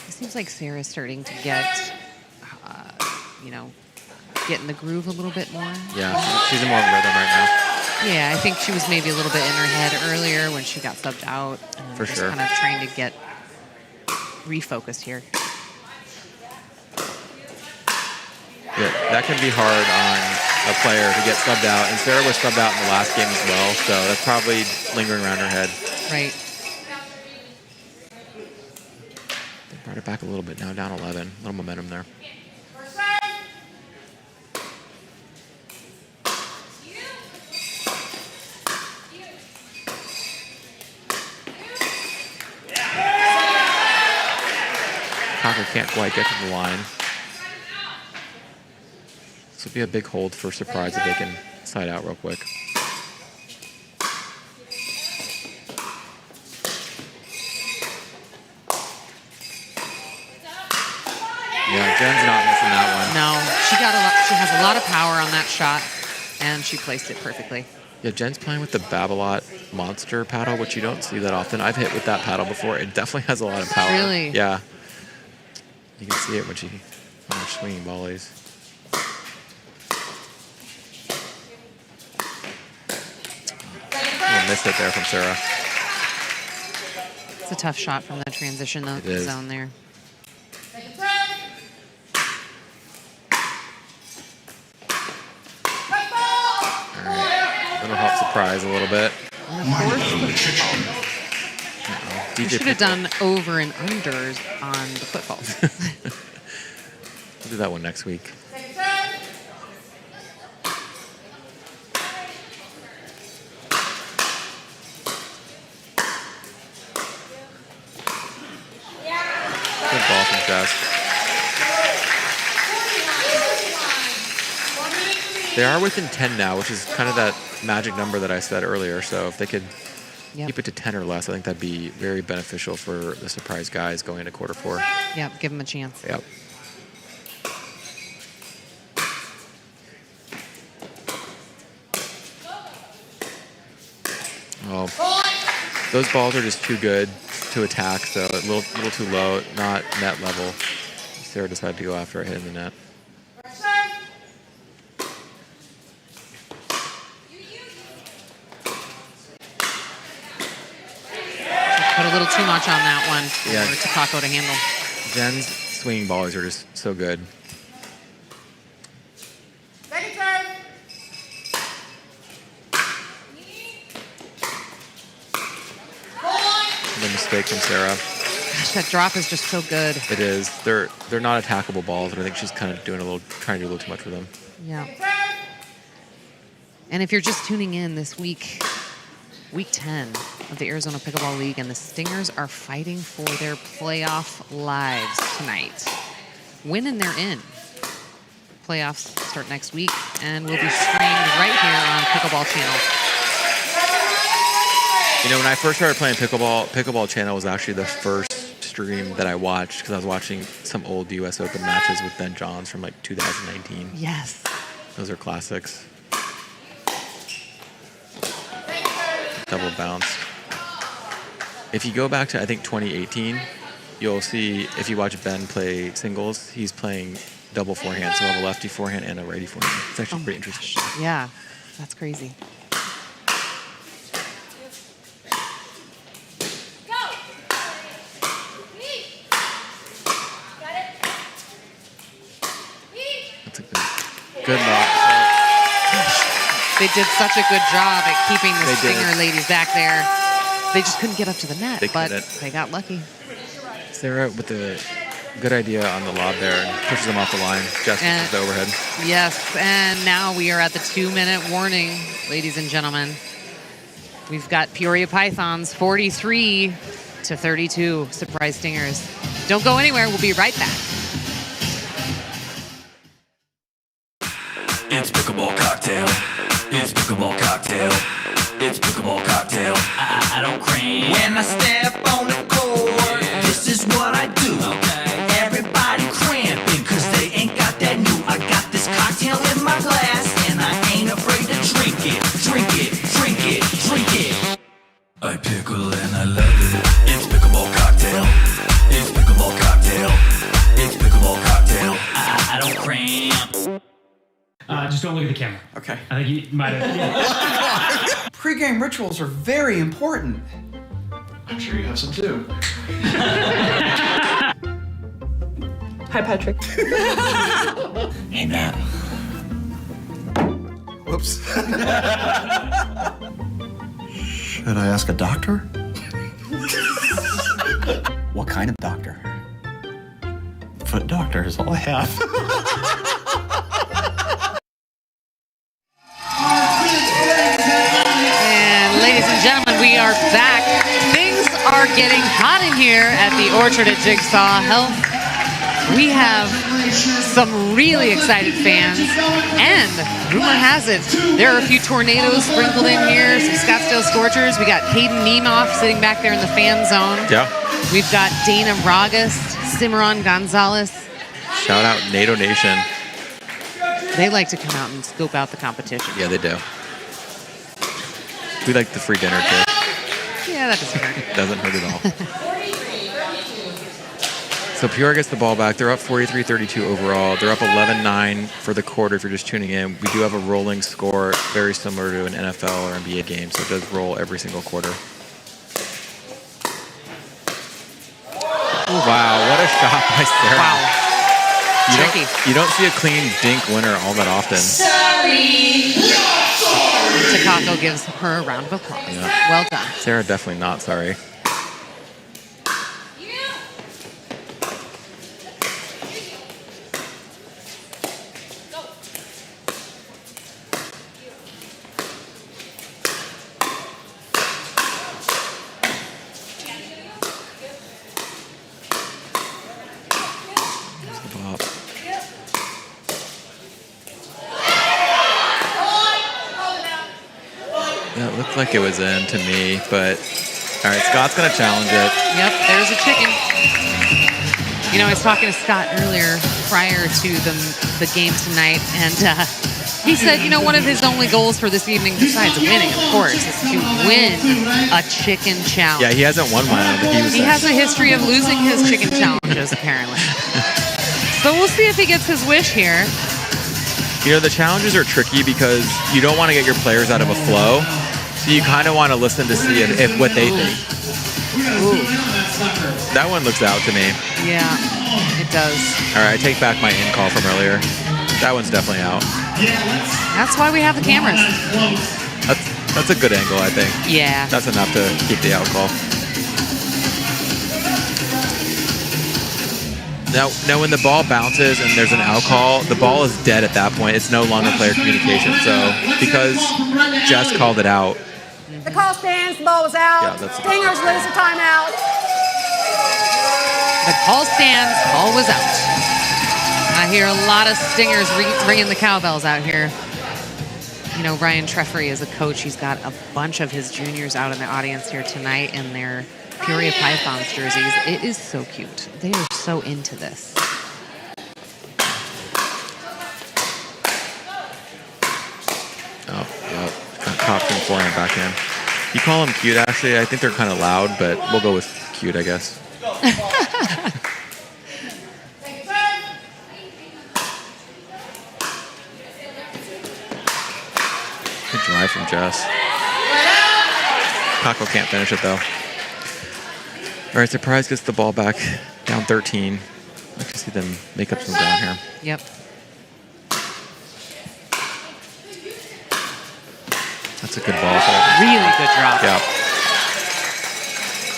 It seems like Sarah's starting to get, get in the groove a little bit more. Yeah, she's in more of a rhythm right now. Yeah, I think she was maybe a little bit in her head earlier when she got subbed out. For just sure. kind of trying to get refocused here. Yeah, that can be hard on a player to get subbed out, and Sarah was subbed out in the last game as well, so that's probably lingering around her head. Right. They brought it back a little bit now, down 11. A little momentum there. Cocker can't quite get to the line. This would be a big hold for Surprise if they can side out real quick. Yeah, Jen's not missing that one. No, she has a lot of power on that shot, and she placed it perfectly. Yeah, Jen's playing with the Babolat Monster paddle, which you don't see that often. I've hit with that paddle before. It definitely has a lot of power. Really? Yeah. You can see it when she's swinging volleys. We'll miss it there from Sarah. It's a tough shot from the transition zone there. That'll help Surprise a little bit. We should have done over and unders on the footballs. We'll do that one next week. Good ball from Jess. They are within 10 now, which is kind of that magic number that I said earlier. So if they could keep it to 10 or less, I think that'd be very beneficial for the Surprise guys going into quarter four. Yep, give them a chance. Yep. Oh, those balls are just too good to attack, so a little too low, not net level. Sarah decided to go after it, hitting the net. Put a little too much on that one for Takako to handle. Jen's swinging volleys are just so good. The mistake from Sarah. Gosh, that drop is just so good. It is. They're not attackable balls, but I think she's kind of trying to do a little too much with them. Yeah. And if you're just tuning in this week, week 10 of the Arizona Pickleball League, and the Stingers are fighting for their playoff lives tonight. Win and they're in. Playoffs start next week, and will be streamed right here on Pickleball Channel. You know, when I first started playing Pickleball Channel was actually the first stream that I watched because I was watching some old U.S. Open matches with Ben Johns from like 2019. Yes. Those are classics. Double bounce. If you go back to, I think, 2018, you'll see, if you watch Ben play singles, he's playing double forehand. So he'll have a lefty forehand and a righty forehand. It's actually pretty interesting. Yeah, that's crazy. They They did such a good job at keeping the They did. Stinger ladies back there. They just couldn't get up to the net, They but couldn't. they got lucky. Sarah with the good idea on the lob there and pushes them off the line. Jess pushes the overhead. Yes, and now we are at the 2-minute warning, ladies and gentlemen. We've got Peoria Pythons 43-32. Surprise Stingers. Don't go anywhere. We'll be right back. It's pickleball cocktail. It's pickleball cocktail. It's pickleball cocktail. I don't cream. When I step on the court, this is what I do. Everybody cramping, cause they ain't got that new. I got this cocktail in my glass, and I ain't afraid to drink it. Drink it, drink it, drink it. I pickle and I love it. It's pickleball cocktail. It's pickleball cocktail. It's pickleball cocktail. I don't cramp. Just don't look at the camera. Okay. I think you might have. Pre-game rituals are very important. I'm sure you have some too. Hi, Patrick. Hey, Matt. Whoops. Should I ask a doctor? What kind of doctor? Foot doctor is all I have. And ladies and gentlemen, we are back. Things are getting hot in here at the Orchard at Jigsaw Health. We have some really excited fans, and rumor has it there are a few tornadoes sprinkled in here, some Scottsdale Scorchers. We got Hayden Nemeth sitting back there in the fan zone. Yeah. We've got Dana Ragust, Cimarron Gonzalez. Shout out NATO Nation. They like to come out and scope out the competition. Yeah, they do. We like the free dinner too. Yeah, that doesn't hurt. Doesn't hurt at all. So Peoria gets the ball back. They're up 43-32 overall. They're up 11-9 for the quarter if you're just tuning in. We do have a rolling score very similar to an NFL or NBA game, so it does roll every single quarter. Wow, what a shot by Sarah. Wow. Tricky. You don't see a clean dink winner all that often. Takako gives her a round of applause. Yeah. Well done. Sarah definitely not sorry. Yeah, it looked like it was in to me, but all right, Scott's going to challenge it. Yep, there's a chicken. You know, I was talking to Scott earlier prior to the game tonight, and he said, you know, one of his only goals for this evening, besides winning, of course, is to win a chicken challenge. Yeah, he hasn't won one. He has a history of losing his chicken challenges, apparently. So we'll see if he gets his wish here. You know, the challenges are tricky because you don't want to get your players out of a flow. So you kind of want to listen to see if what they think. Ooh. That one looks out to me. Yeah, it does. All right, I take back my in call from earlier. That one's definitely out. That's why we have the cameras. That's a good angle, I think. Yeah. That's enough to keep the out call. Now, when the ball bounces and there's an out call, the ball is dead at that point. It's no longer player communication. So because Jess called it out. The call stands, the ball was out. Yeah, that's Stingers lose the timeout. The call stands, ball was out. I hear a lot of Stingers ringing the cowbells out here. You know, Ryan Treffery is a coach. He's got a bunch of his juniors out in the audience here tonight in their Peoria Pythons jerseys. It is so cute. They are so into this. Oh, yeah. Copped him for him backhand. You call them cute, actually. I think they're kind of loud, but we'll go with cute, I guess. Good drive from Jess. Paco can't finish it, though. All right, Surprise gets the ball back, down 13. I'd like to see them make up some ground here. Yep. That's a good ball. So. Really good drop. Yeah.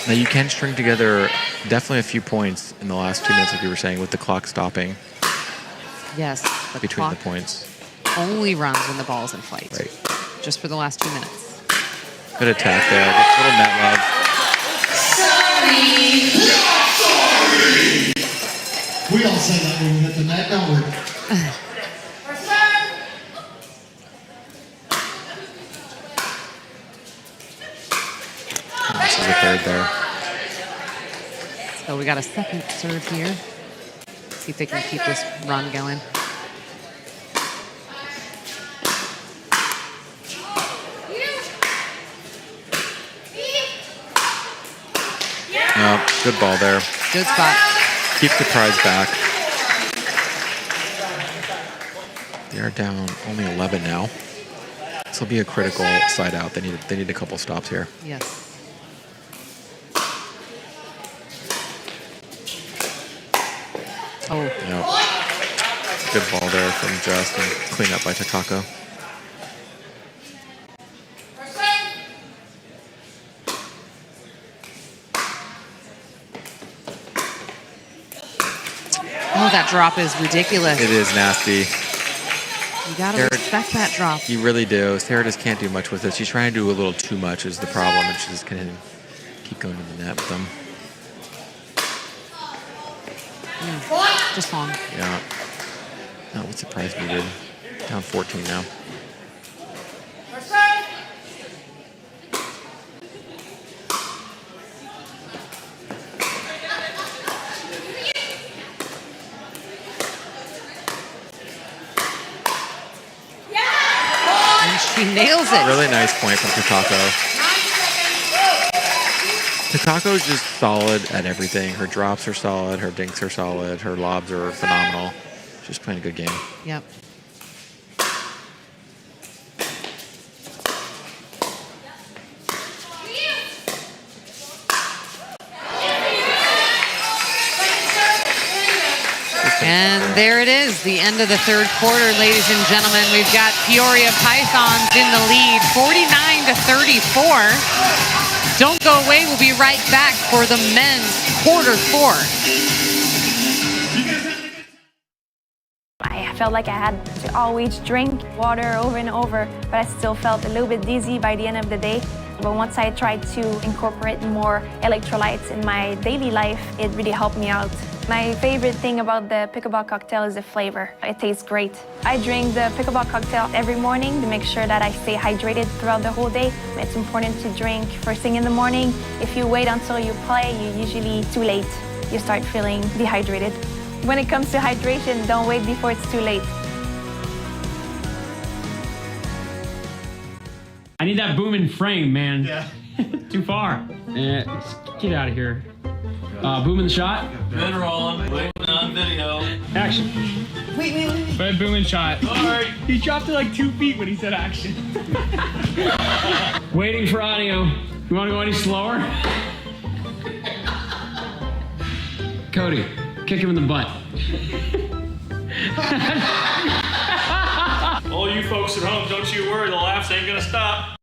Now you can string together definitely a few points in the last 2 minutes, like you were saying, with the clock stopping. Yes. Between the points. Only runs when the ball's in flight. Right. Just for the last 2 minutes. Good attack there. Good little net love. We all say that when we hit the net, don't we? This is a third there. So we got a second serve here. See if they can keep this run going. No, good ball there. Good spot. Keep the prize back. They are down only 11 now. This will be a critical side out. They need a couple stops here. Yes. Oh. Yep. Good ball there from Just and clean up by Takako. Oh, that drop is ridiculous. It is nasty. You gotta respect that drop. You really do. Sarah just can't do much with it. She's trying to do a little too much is the problem, and she's just gonna keep going to the net with them. Just long. Yeah. Not what surprise needed. Down 14 now. And she nails it. Really nice point from Takako. Takako's just solid at everything. Her drops are solid, her dinks are solid, her lobs are phenomenal. She's playing a good game. Yep. And there it is, the end of the third quarter, ladies and gentlemen. We've got Peoria Pythons in the lead, 49-34. Don't go away. We'll be right back for the men's quarter four. I felt like I had to always drink water over and over, but I still felt a little bit dizzy by the end of the day. But once I tried to incorporate more electrolytes in my daily life, it really helped me out. My favorite thing about the pickleball cocktail is the flavor. It tastes great. I drink the pickleball cocktail every morning to make sure that I stay hydrated throughout the whole day. It's important to drink first thing in the morning. If you wait until you play, you're usually too late. You start feeling dehydrated. When it comes to hydration, don't wait before it's too late. I need that booming frame, man. Yeah. Too far. Get out of here. Booming the shot. Been rolling, waiting on video. Action. Wait. Bad booming shot. Alright. He dropped it like 2 feet when he said action. Waiting for audio. You want to go any slower? Cody, kick him in the butt. All you folks at home, don't you worry, the laughs ain't gonna stop.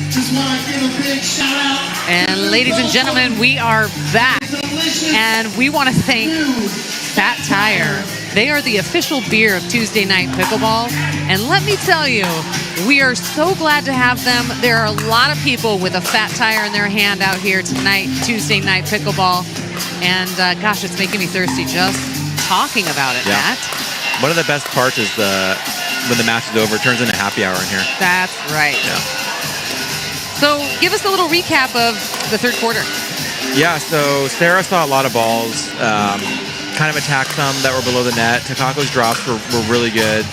Just want to give a big shout out. And ladies and gentlemen, we are back. And we want to thank Fat Tire. They are the official beer of Tuesday Night Pickleball. And let me tell you, we are so glad to have them. There are a lot of people with a Fat Tire in their hand out here tonight, Tuesday Night Pickleball. And gosh, it's making me thirsty just talking about it, Matt. One of the best parts is when the match is over, it turns into happy hour in here. That's right. Yeah. So give us a little recap of the third quarter. Yeah, so Sarah saw a lot of balls, kind of attacked some that were below the net. Takako's drops were really good.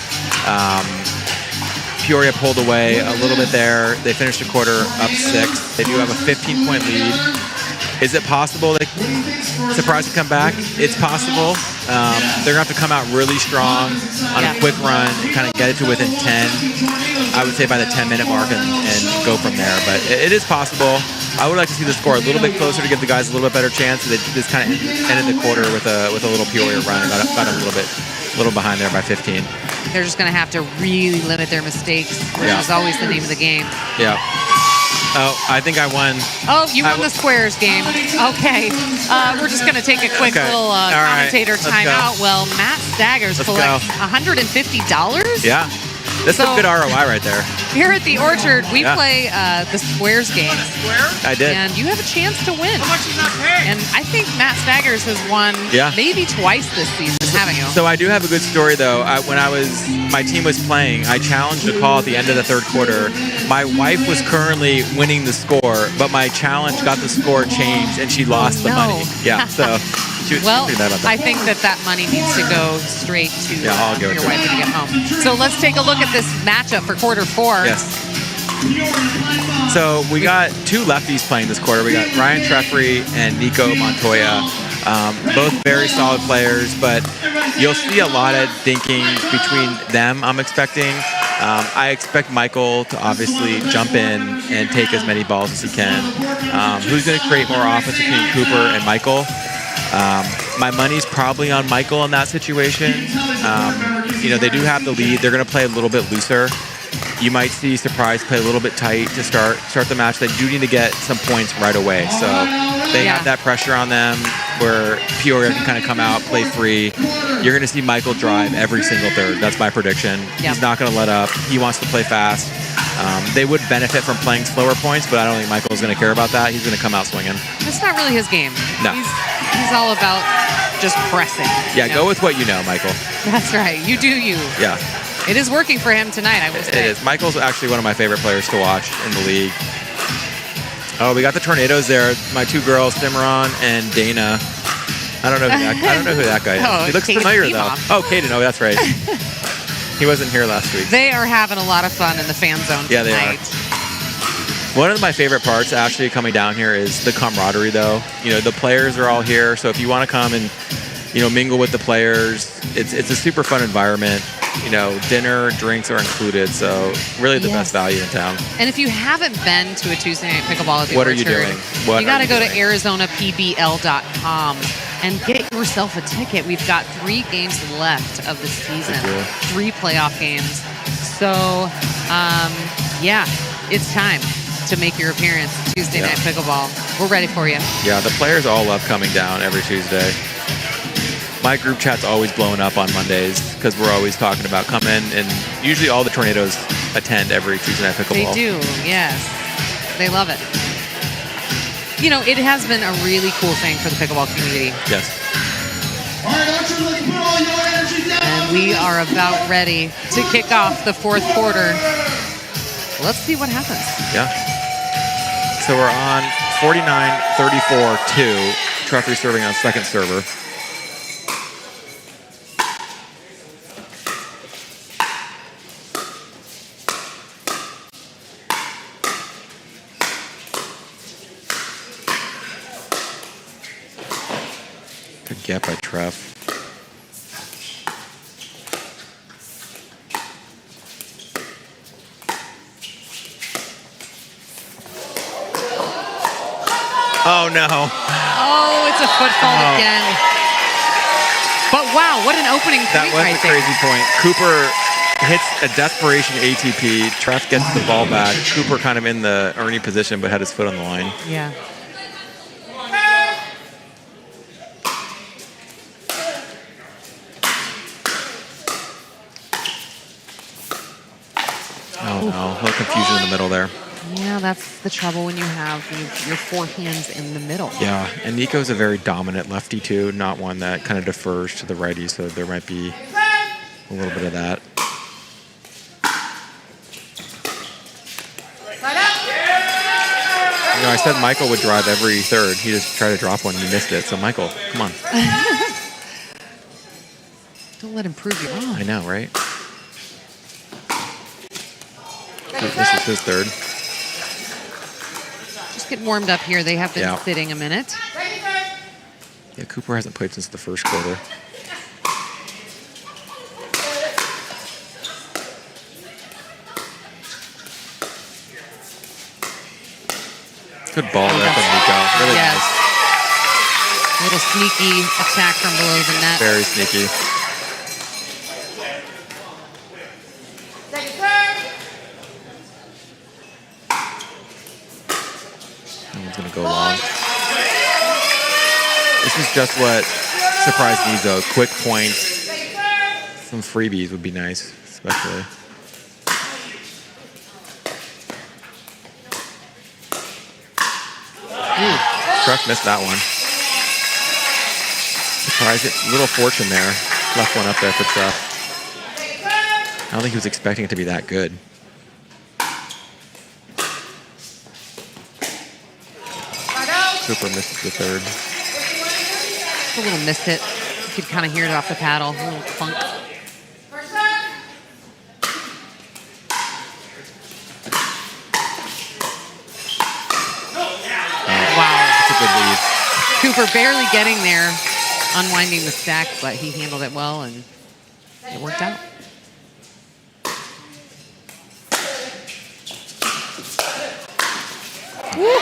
Peoria pulled away a little bit there. They finished the quarter up 6. They do have a 15-point lead. Is it possible that Surprise to come back? It's possible. They're going to have to come out really strong on a quick run and kind of get it to within 10, I would say by the 10-minute mark, and go from there. But it is possible. I would like to see the score a little bit closer to give the guys a little bit better chance. They just kind of ended the quarter with a little Peoria run and got a little behind there by 15. they're just going to have to really limit their mistakes, which is always the name of the game. Yeah. Oh, I think I won. Oh, you won the squares game. Okay. We're just going to take a quick little commentator timeout. Well, Matt Staggers collects $150. Yeah. That's a good ROI right there. Here at the Orchard, we play the squares game. I did. And you have a chance to win. How much is that paying? And I think Matt Staggers has won maybe twice this season, haven't you? So I do have a good story, though. When my team was playing, I challenged a call at the end of the third quarter. My wife was currently winning the score, but my challenge got the score changed, and she lost the money. Yeah, so... Well, I think that money needs to go straight to your wife when you get home. So let's take a look at this matchup for quarter 4. Yes. So we got 2 lefties playing this quarter. We got Ryan Treffery and Nico Montoya. Both very solid players, but you'll see a lot of thinking between them, I'm expecting. I expect Michael to obviously jump in and take as many balls as he can. Who's going to create more offense between Cooper and Michael? My money's probably on Michael in that situation. They do have the lead. They're going to play a little bit looser. You might see Surprise play a little bit tight to start the match. They do need to get some points right away. So they have that pressure on them where Peoria can kind of come out, play free. You're going to see Michael drive every single third. That's my prediction. He's not going to let up. He wants to play fast. They would benefit from playing slower points, but I don't think Michael's going to care about that. He's going to come out swinging. It's not really his game. No. He's all about just pressing. Yeah, go with what you know, Michael. That's right. You do you. Yeah. It is working for him tonight, I would say. It is. Michael's actually one of my favorite players to watch in the league. Oh, we got the Tornadoes there. My 2 girls, Cimarron and Dana. I don't know who that guy is. He looks familiar, though. Oh, Caden. Oh, that's right. He wasn't here last week. They are having a lot of fun in the fan zone tonight. Yeah, they are. One of my favorite parts actually coming down here is the camaraderie, though. The players are all here, so if you want to come and, mingle with the players, it's a super fun environment. Dinner, drinks are included, so really the best value in town. And if you haven't been to a Tuesday Night Pickleball at the What Orchard, are you doing? You got to go to ArizonaPBL.com and get yourself a ticket. We've got 3 games left of the season, 3 playoff games. So, it's time to make your appearance Tuesday Night Pickleball. We're ready for you. Yeah, the players all love coming down every Tuesday. My group chat's always blowing up on Mondays because we're always talking about coming, and usually all the Tornadoes attend every Tuesday Night Pickleball. They do, yes. They love it. It has been a really cool thing for the pickleball community. Yes. All right, Archer, let's put all your energy down. And we are about ready to kick off the 4th quarter. Let's see what happens. Yeah. So we're on 49-34-2. Treffery serving on second server. Good get by Treff. Oh, no. Oh, it's a foot fault again. But wow, what an opening point That was a crazy point. Cooper hits a desperation ATP. Treff gets the ball back. Cooper kind of in the Ernie position, but had his foot on the line. Yeah. Oh, no. A little confusion in the middle there. Yeah, that's the trouble when you have your 4 hands in the middle. Yeah, and Nico's a very dominant lefty, too, not one that kind of defers to the righty, so there might be a little bit of that. I said Michael would drive every third. He just tried to drop one and he missed it. So, Michael, come on. Don't let him prove you wrong. I know, right? This is his third. Just get warmed up here. They have been sitting a minute. Yeah, Cooper hasn't played since the first quarter. Good ball there from Nico. Really nice. A little sneaky attack from below the net. Very sneaky. That one's going to go long. This is just what surprised me, though. Quick points. Some freebies would be nice, especially. Ooh, Treff missed that one. Surprised it. Little fortune there. Left one up there for Treff. I don't think he was expecting it to be that good. Cooper missed the third. A little missed hit. You could kind of hear it off the paddle. A little clunk. Wow. That's a good lead. Cooper barely getting there, unwinding the stack, but he handled it well and it worked out. Woo.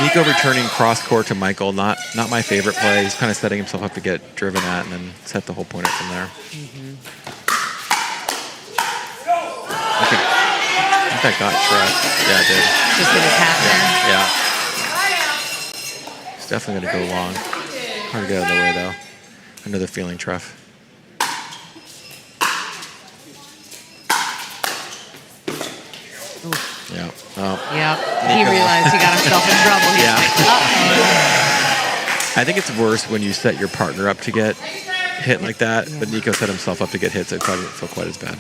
Nico returning cross court to Michael, not my favorite play. He's kind of setting himself up to get driven at and then set the whole point up from there. I think that got Treff. Yeah, it did. Just in his hat there. Yeah. It's definitely going to go long. Hard to get out of the way, though. Another feeling Treff. Yeah. Oh. Yep. He realized he got himself in trouble. He's Yeah. like, uh-oh. I think it's worse when you set your partner up to get hit like that, but Nico set himself up to get hit, so it probably didn't feel quite as bad.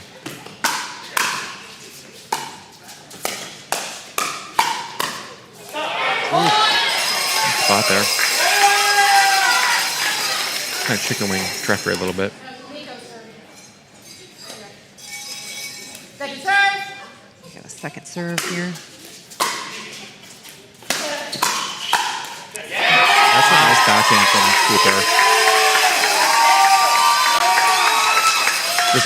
Spot there. Kind of chicken wing Treffer a little bit. Got a second serve here. That's a nice backhand from Cooper. The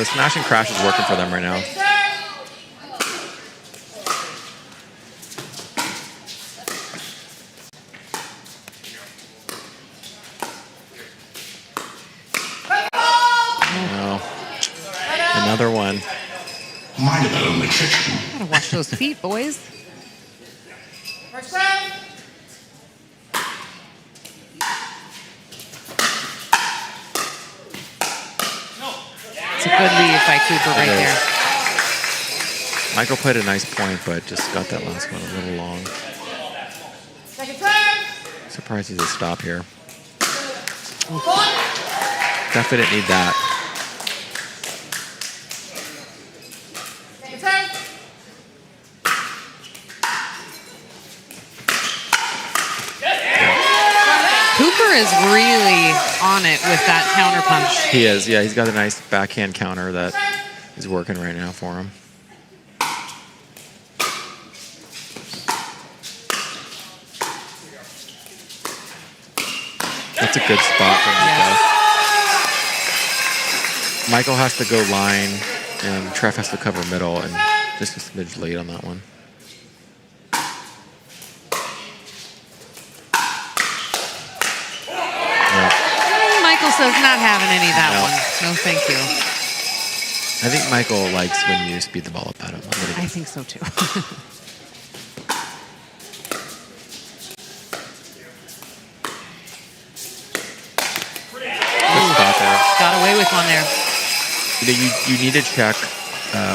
smash and crash is working for them right now. Another one. Gotta watch those feet, boys. It's a good lead by Cooper right there. Michael played a nice point, but just got that last one a little long. Surprised he's a stop here. Definitely didn't need that. Cooper is really on it with that counter punch. He is, yeah. He's got a nice backhand counter that is working right now for him. That's a good spot for Nico. Michael has to go line, and Treff has to cover middle, and just a smidge late on that one. Michael says not having any of that one. No, thank you. I think Michael likes when you speed the ball up at him. I think so too. Good spot there. Got away with one there. You need to check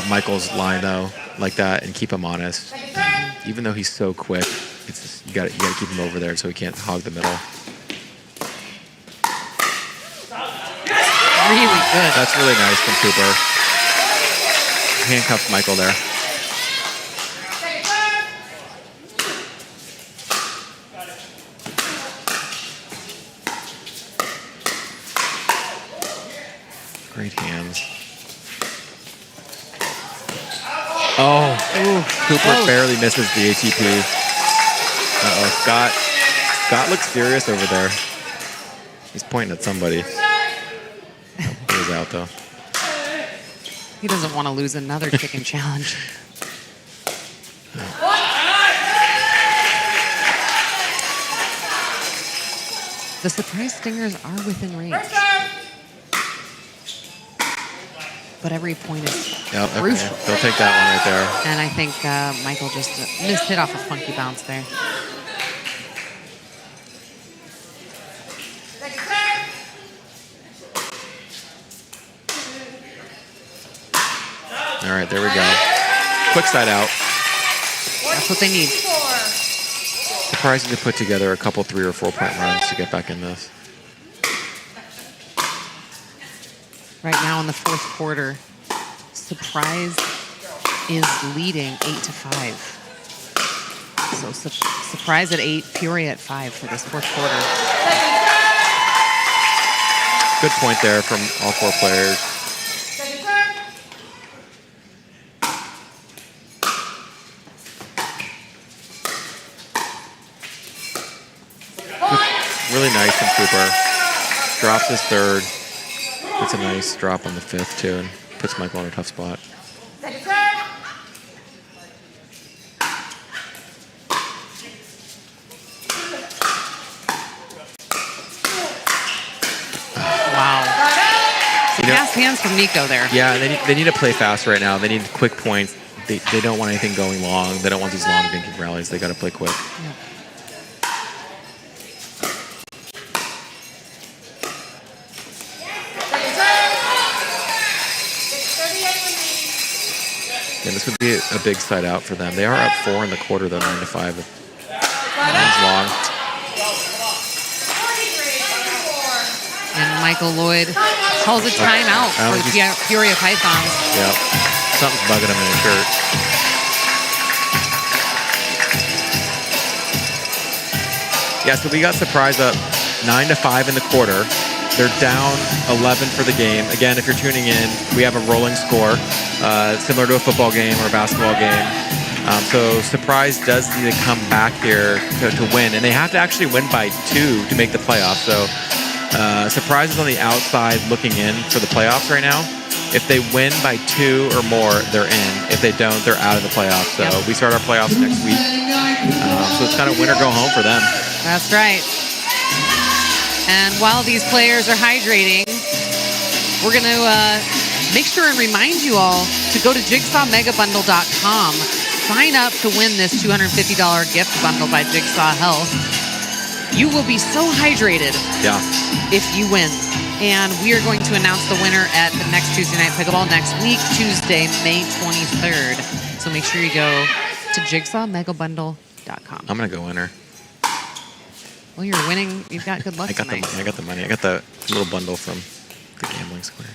Michael's line though, like that, and keep him honest. Even though he's so quick, it's just, you got to keep him over there so he can't hog the middle. Really good. That's really nice from Cooper. Handcuffed Michael there. Great hands. Oh, Cooper barely misses the ATP. Uh-oh, Scott looks serious over there. He's pointing at somebody. He was out though. He doesn't want to lose another chicken challenge. The surprise stingers are within range. but every point is Yep, crucial. okay. They'll take that one right there. And I think Michael just missed hit off a funky bounce there. All right, there we go. Quick side out. That's what they need. Surprising to put together a couple 3 or 4 point runs to get back in this. Right now in the fourth quarter, Surprise is leading 8-5. So Surprise at 8, Peoria at 5 for this fourth quarter. Good point there from all 4 players. Really nice from Cooper. Drops his third. Gets a nice drop on the 5th too, and puts Michael in a tough spot. Wow. Some fast hands from Nico there. Yeah, they need to play fast right now. They need quick points. They don't want anything going long. They don't want these long dinking rallies. They got to play quick. Yeah. Yeah, this would be a big side out for them. They are up 4 in the quarter, though, 9-5. Runs long. And Michael Lloyd calls a timeout for the Peoria Pythons. Yep. Something's bugging him in his shirt. Yeah, so we got Surprise up 9-5 in the quarter. They're down 11 for the game. Again, if you're tuning in, we have a rolling score, similar to a football game or a basketball game. So Surprise does need to come back here to win, and they have to actually win by 2 to make the playoffs. So Surprise is on the outside looking in for the playoffs right now. If they win by 2 or more, they're in. If they don't, they're out of the playoffs. So we start our playoffs next week. So it's kind of win or go home for them. That's right. And while these players are hydrating, we're going to make sure and remind you all to go to jigsawmegabundle.com. Sign up to win this $250 gift bundle by Jigsaw Health. You will be so hydrated if you win. And we are going to announce the winner at the next Tuesday Night Pickleball next week, Tuesday, May 23rd. So make sure you go to jigsawmegabundle.com. I'm going to go winner. Well, you're winning. You've got good luck tonight. I got the money. I got the little bundle from the gambling squares.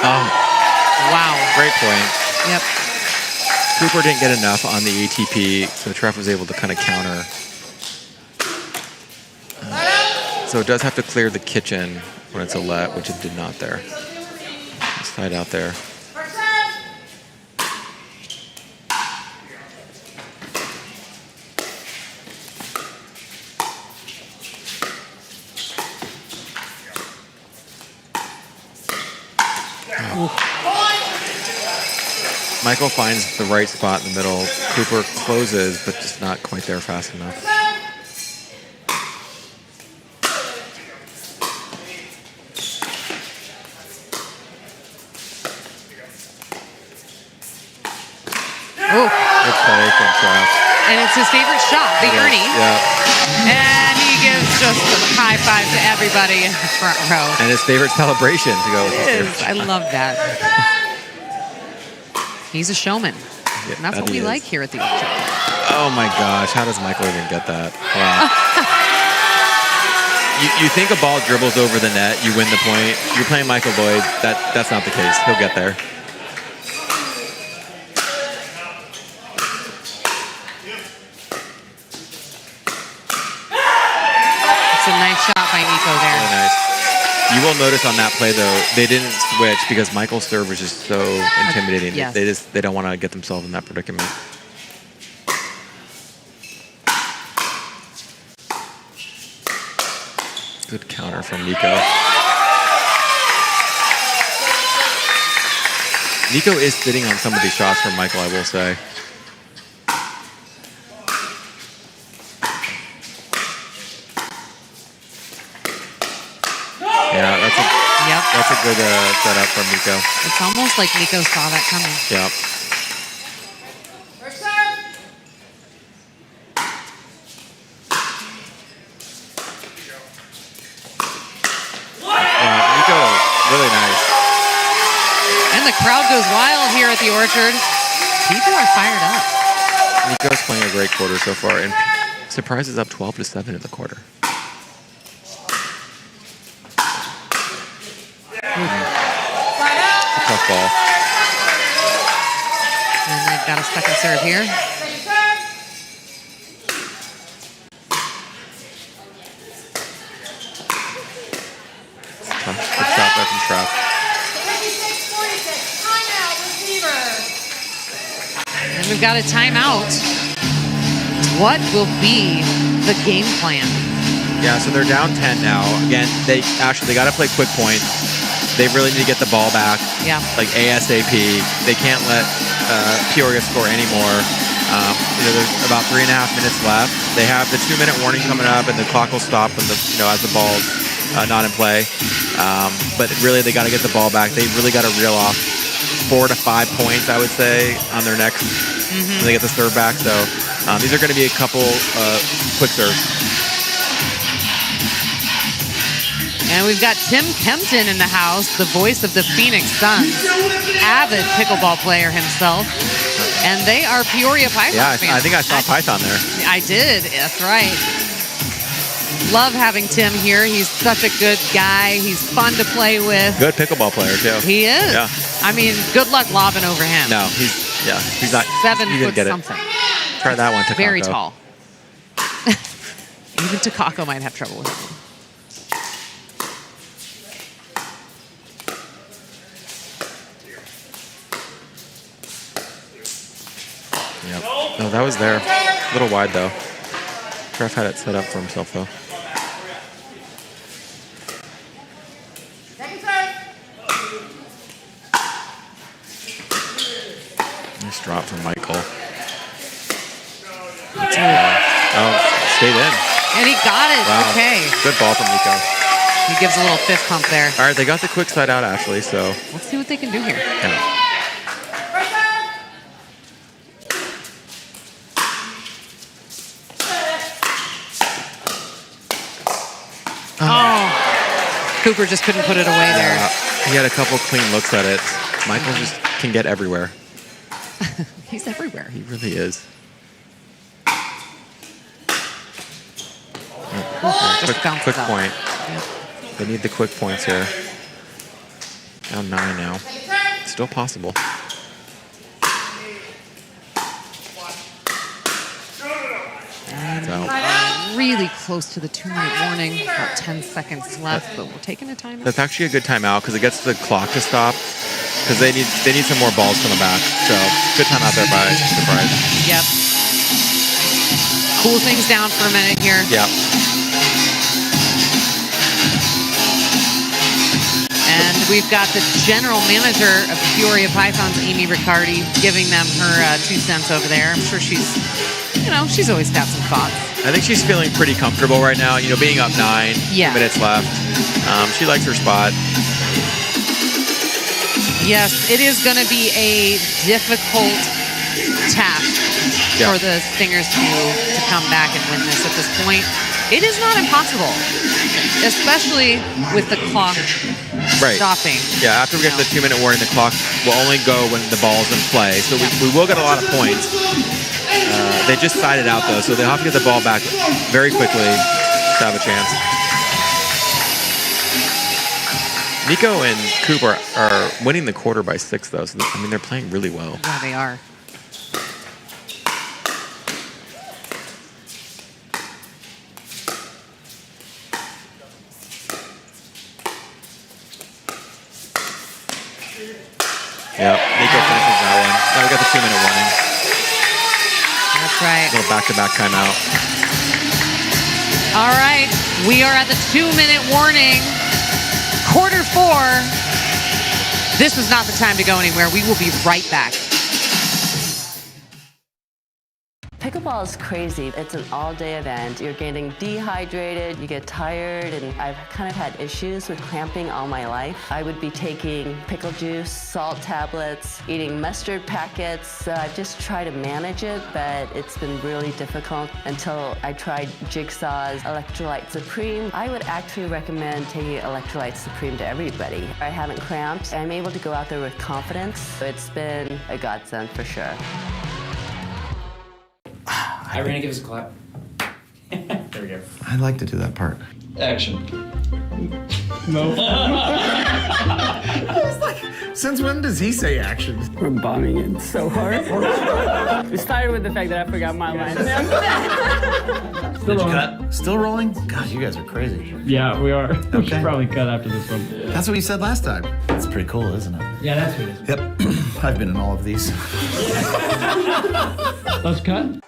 Oh. Wow. Great point. Yep. Cooper didn't get enough on the ATP, so Treff was able to kind of counter. So it does have to clear the kitchen when it's a let, which it did not there. Slide out there. Michael finds the right spot in the middle. Cooper closes, but just not quite there fast enough. Oh. Good play from Treff. And it's his favorite shot, the Ernie. Yeah. And he gives just a high five to everybody in the front row. And his favorite celebration to go with his favorite shot. I love that. He's a showman. Yeah, and that's what we like here at the Orchard. Oh my gosh, how does Michael even get that? Wow. you think a ball dribbles over the net, you win the point. You're playing Michael Lloyd, that's not the case. He'll get there. It's a nice shot by Nico there. Really nice. You will notice on that play, though, they didn't switch because Michael's serve was just so intimidating. Yes. They don't want to get themselves in that predicament. Good counter from Nico. Nico is sitting on some of these shots from Michael, I will say. Yeah, that's a good setup from Nico. It's almost like Nico saw that coming. Yep. Yeah, Nico, really nice. And the crowd goes wild here at the Orchard. People are fired up. Nico's playing a great quarter so far, and Surprise is up 12-7 in the quarter. It's a tough ball. And they've got a second serve here. Good shot there from Trap. And we've got a timeout. What will be the game plan? Yeah, so they're down 10 now. Again, they got to play quick point. They really need to get the ball back. Yeah. Like ASAP. They can't let Peoria score anymore. There's about 3.5 minutes left. They have the 2-minute warning coming up, and the clock will stop when as the ball's not in play. But really, they got to get the ball back. They really got to reel off 4 to 5 points, I would say, on their next. When they get the serve back. So these are going to be a couple quick serves. And we've got Tim Kempton in the house, the voice of the Phoenix Suns, avid pickleball player himself. And they are Peoria Python fans. I think I saw Python there. I did, that's right. Love having Tim here. He's such a good guy. He's fun to play with. Good pickleball player, too. He is. Yeah. I mean, good luck lobbing over him. No, he's not. 7 he didn't foot get something. It. Try that one, Takako. Very tall. Even Takako might have trouble with him. Yep. No, that was there. A little wide, though. Treff had it set up for himself, though. Nice drop from Michael. Stayed in. And he got it. Wow. Okay. Good ball from Nico. He gives a little fist pump there. All right, they got the quick side out, Ashley, so. Let's see what they can do here. Yeah. Oh. Cooper just couldn't put it away there. He had a couple clean looks at it. Michael just can get everywhere. He's everywhere. He really is. Quick point. Yeah. They need the quick points here. Down 9 now. Still possible. And really close to the 2-minute warning. About 10 seconds left, but we're taking a timeout. That's actually a good timeout because it gets the clock to stop. Because they need some more balls coming back. So good timeout there by Surprise. Yep. Cool things down for a minute here. Yep. And we've got the general manager of Peoria Pythons, Amy Riccardi, giving them her 2 cents over there. I'm sure she's always got some thoughts. I think she's feeling pretty comfortable right now. Being up 9 minutes left. She likes her spot. Yes, it is going to be a difficult task for the Stingers to come back and win this at this point. It is not impossible, especially with the clock stopping. Yeah, after we get the 2-minute warning, the clock will only go when the ball's in play. So we will get a lot of points. They just side it out, though, so they'll have to get the ball back very quickly to have a chance. Nico and Cooper are winning the quarter by 6, though. So, they're playing really well. Yeah, they are. Yeah, Nico finishes that one. Now we got the 2-minute warning. That's right. A little back-to-back timeout. All right, we are at the 2-minute warning. Quarter 4. This is not the time to go anywhere. We will be right back. Pickleball Pickleball is crazy. It's an all-day event. You're getting dehydrated, you get tired, and I've kind of had issues with cramping all my life. I would be taking pickle juice, salt tablets, eating mustard packets, so I've just tried to manage it, but it's been really difficult until I tried Jigsaw's Electrolyte Supreme. I would actually recommend taking Electrolyte Supreme to everybody. I haven't cramped. I'm able to go out there with confidence. It's been a godsend for sure. Irina, give us a clap. There we go. I'd like to do that part. Action. No. I was like, since when does he say action? We're bombing it so hard. We started with the fact that I forgot my line. Did you cut? Still rolling? God, you guys are crazy. Yeah, we are. Okay. We should probably cut after this one. That's what you said last time. That's pretty cool, isn't it? Yeah, that's what it is. Yep. I've been in all of these. Let's cut.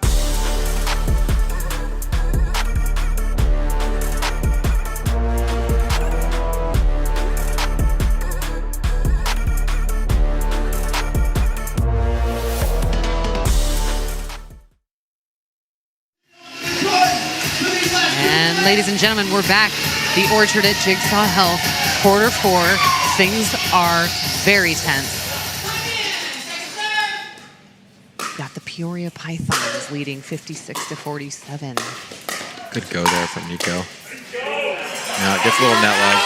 And ladies and gentlemen, we're back. The Orchard at Jigsaw Health, quarter 4. Things are very tense. Got the Peoria Pythons leading 56-47. Good go there from Nico. Now it gets a little net lag.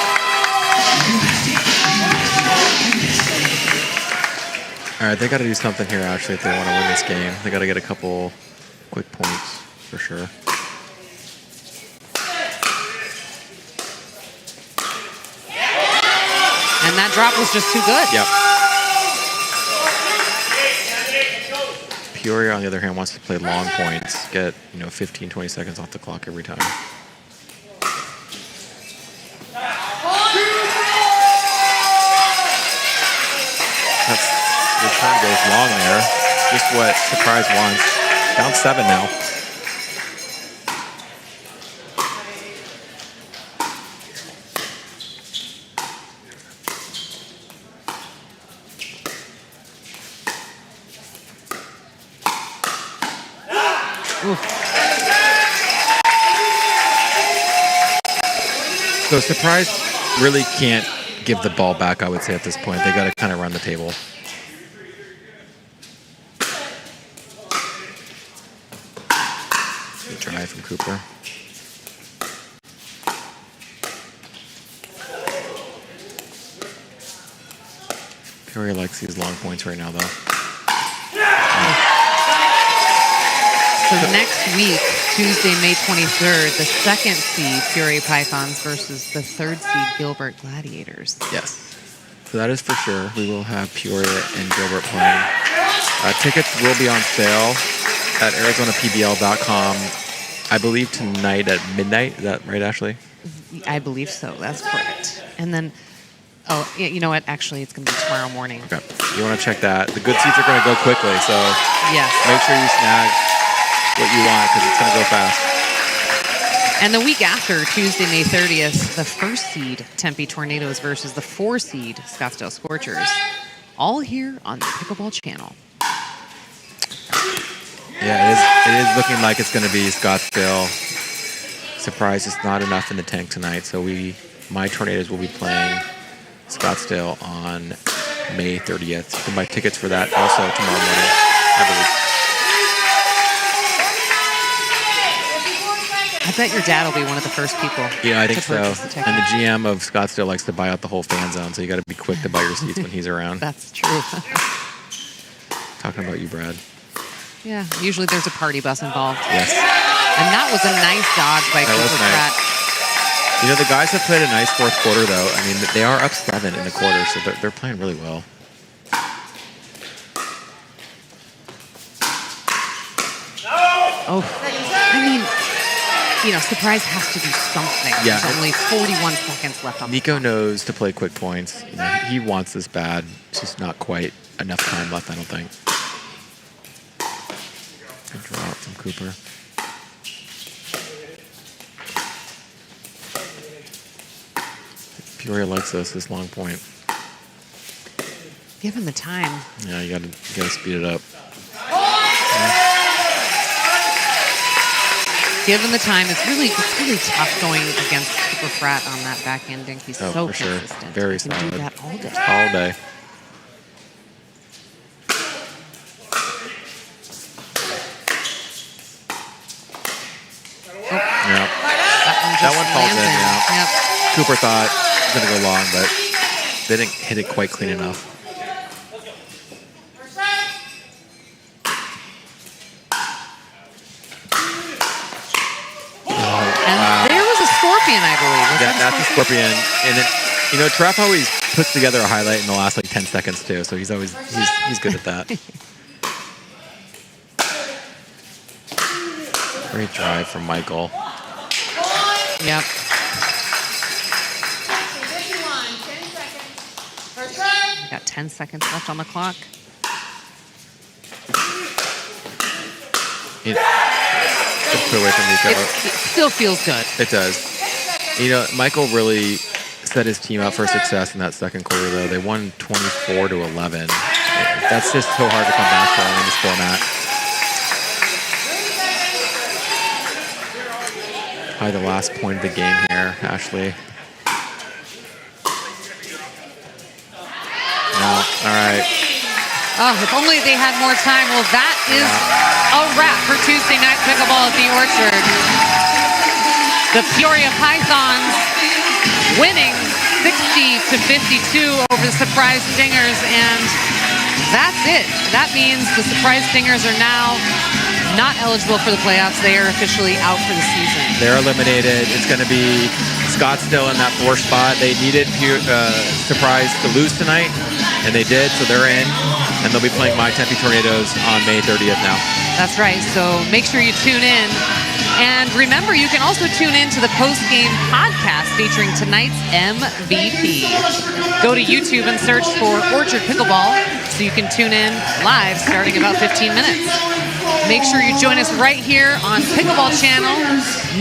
All right, they got to do something here, actually, if they want to win this game. They got to get a couple quick points, for sure. And that drop was just too good. Yep. Peoria, on the other hand, wants to play long points, get 15, 20 seconds off the clock every time. That's return goes long there. Just what Surprise wants. Down 7 now. So Surprise really can't give the ball back, I would say, at this point. They got to kind of run the table. Good try from Cooper. Peoria likes these long points right now, though. So next week, Tuesday, May 23rd, the 2nd seed Peoria Pythons versus the 3rd seed Gilbert Gladiators. Yes. So that is for sure. We will have Peoria and Gilbert playing. Tickets will be on sale at ArizonaPBL.com, I believe tonight at midnight. Is that right, Ashley? I believe so. That's correct. And then, oh, yeah, you know what? Actually, it's going to be tomorrow morning. Okay. You want to check that. The good seats are going to go quickly, so yes, make sure you snag what you want because it's going to go fast. And the week after, Tuesday, May 30th, the 1st seed Tempe Tornadoes versus the 4 seed Scottsdale Scorchers. All here on the Pickleball channel. Yeah, it is looking like it's going to be Scottsdale. Surprise, it's not enough in the tank tonight, so my Tornadoes will be playing Scottsdale on May 30th. You can buy tickets for that also tomorrow morning, I believe. I bet your dad will be one of the first people. Yeah, I think to so. purchase the ticket. And the GM of Scottsdale likes to buy out the whole fan zone, so you got to be quick to buy your seats when he's around. That's true. Talking about you, Brad. Yeah, usually there's a party bus involved. Yes. And that was a nice dodge by That was Cooper nice. Pratt. You know, the guys have played a nice fourth quarter, though. I mean, they are up 7 in the quarter, so they're playing really well. Oh, I mean, Surprise has to do something. Yeah. There's only 41 seconds left on Nico knows to play quick points. He wants this bad. It's just not quite enough time left, I don't think. Good draw from Cooper. Peoria likes this long point. Give him the time. Yeah, you gotta speed it up. given the time, it's really tough going against Super Frat on that backhand dink. He's so for sure. consistent. Very He can solid. do that all day. All day. Yeah. That one falls in, yeah. Yep. Cooper thought it was going to go long, but they didn't hit it quite clean enough. And there was a scorpion, I believe. Was that That's a scorpion. And it, you know, Treff always puts together a highlight in the last like 10 seconds too, so he's always he's good at that. Great drive from Michael. Yep. Got 10 seconds left on the clock. Good put away from Nico. It still feels good. It does. You know, Michael really set his team up for success in that second quarter, though. They won 24-11. That's just so hard to come back from in this format. Probably the last point of the game here, Ashley. No, all right. Oh, if only they had more time. Well, that is a wrap for Tuesday Night Pickleball at the Orchard. The Peoria Pythons winning 60-52 over the Surprise Stingers, and that's it. That means the Surprise Stingers are now not eligible for the playoffs. They are officially out for the season. They're eliminated. It's going to be Scottsdale in that 4th spot. They needed Surprise to lose tonight, and they did, so they're in. And they'll be playing My Tempe Tornadoes on May 30th now. That's right, so make sure you tune in. And remember, you can also tune in to the post-game podcast featuring tonight's MVP. Go to YouTube and search for Orchard Pickleball so you can tune in live starting about 15 minutes. Make sure you join us right here on Pickleball Channel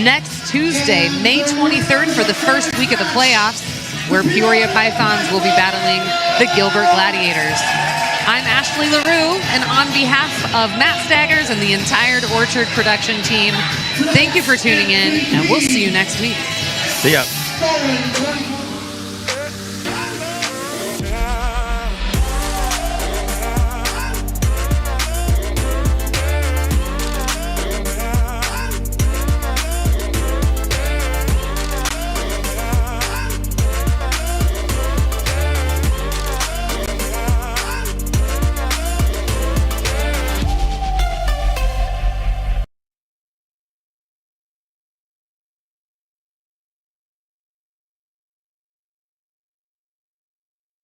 next Tuesday, May 23rd for the first week of the playoffs, where Peoria Pythons will be battling the Gilbert Gladiators. I'm Ashley LaRue, and on behalf of Matt Staggers and the entire Orchard production team, thank you for tuning in, and we'll see you next week. See ya.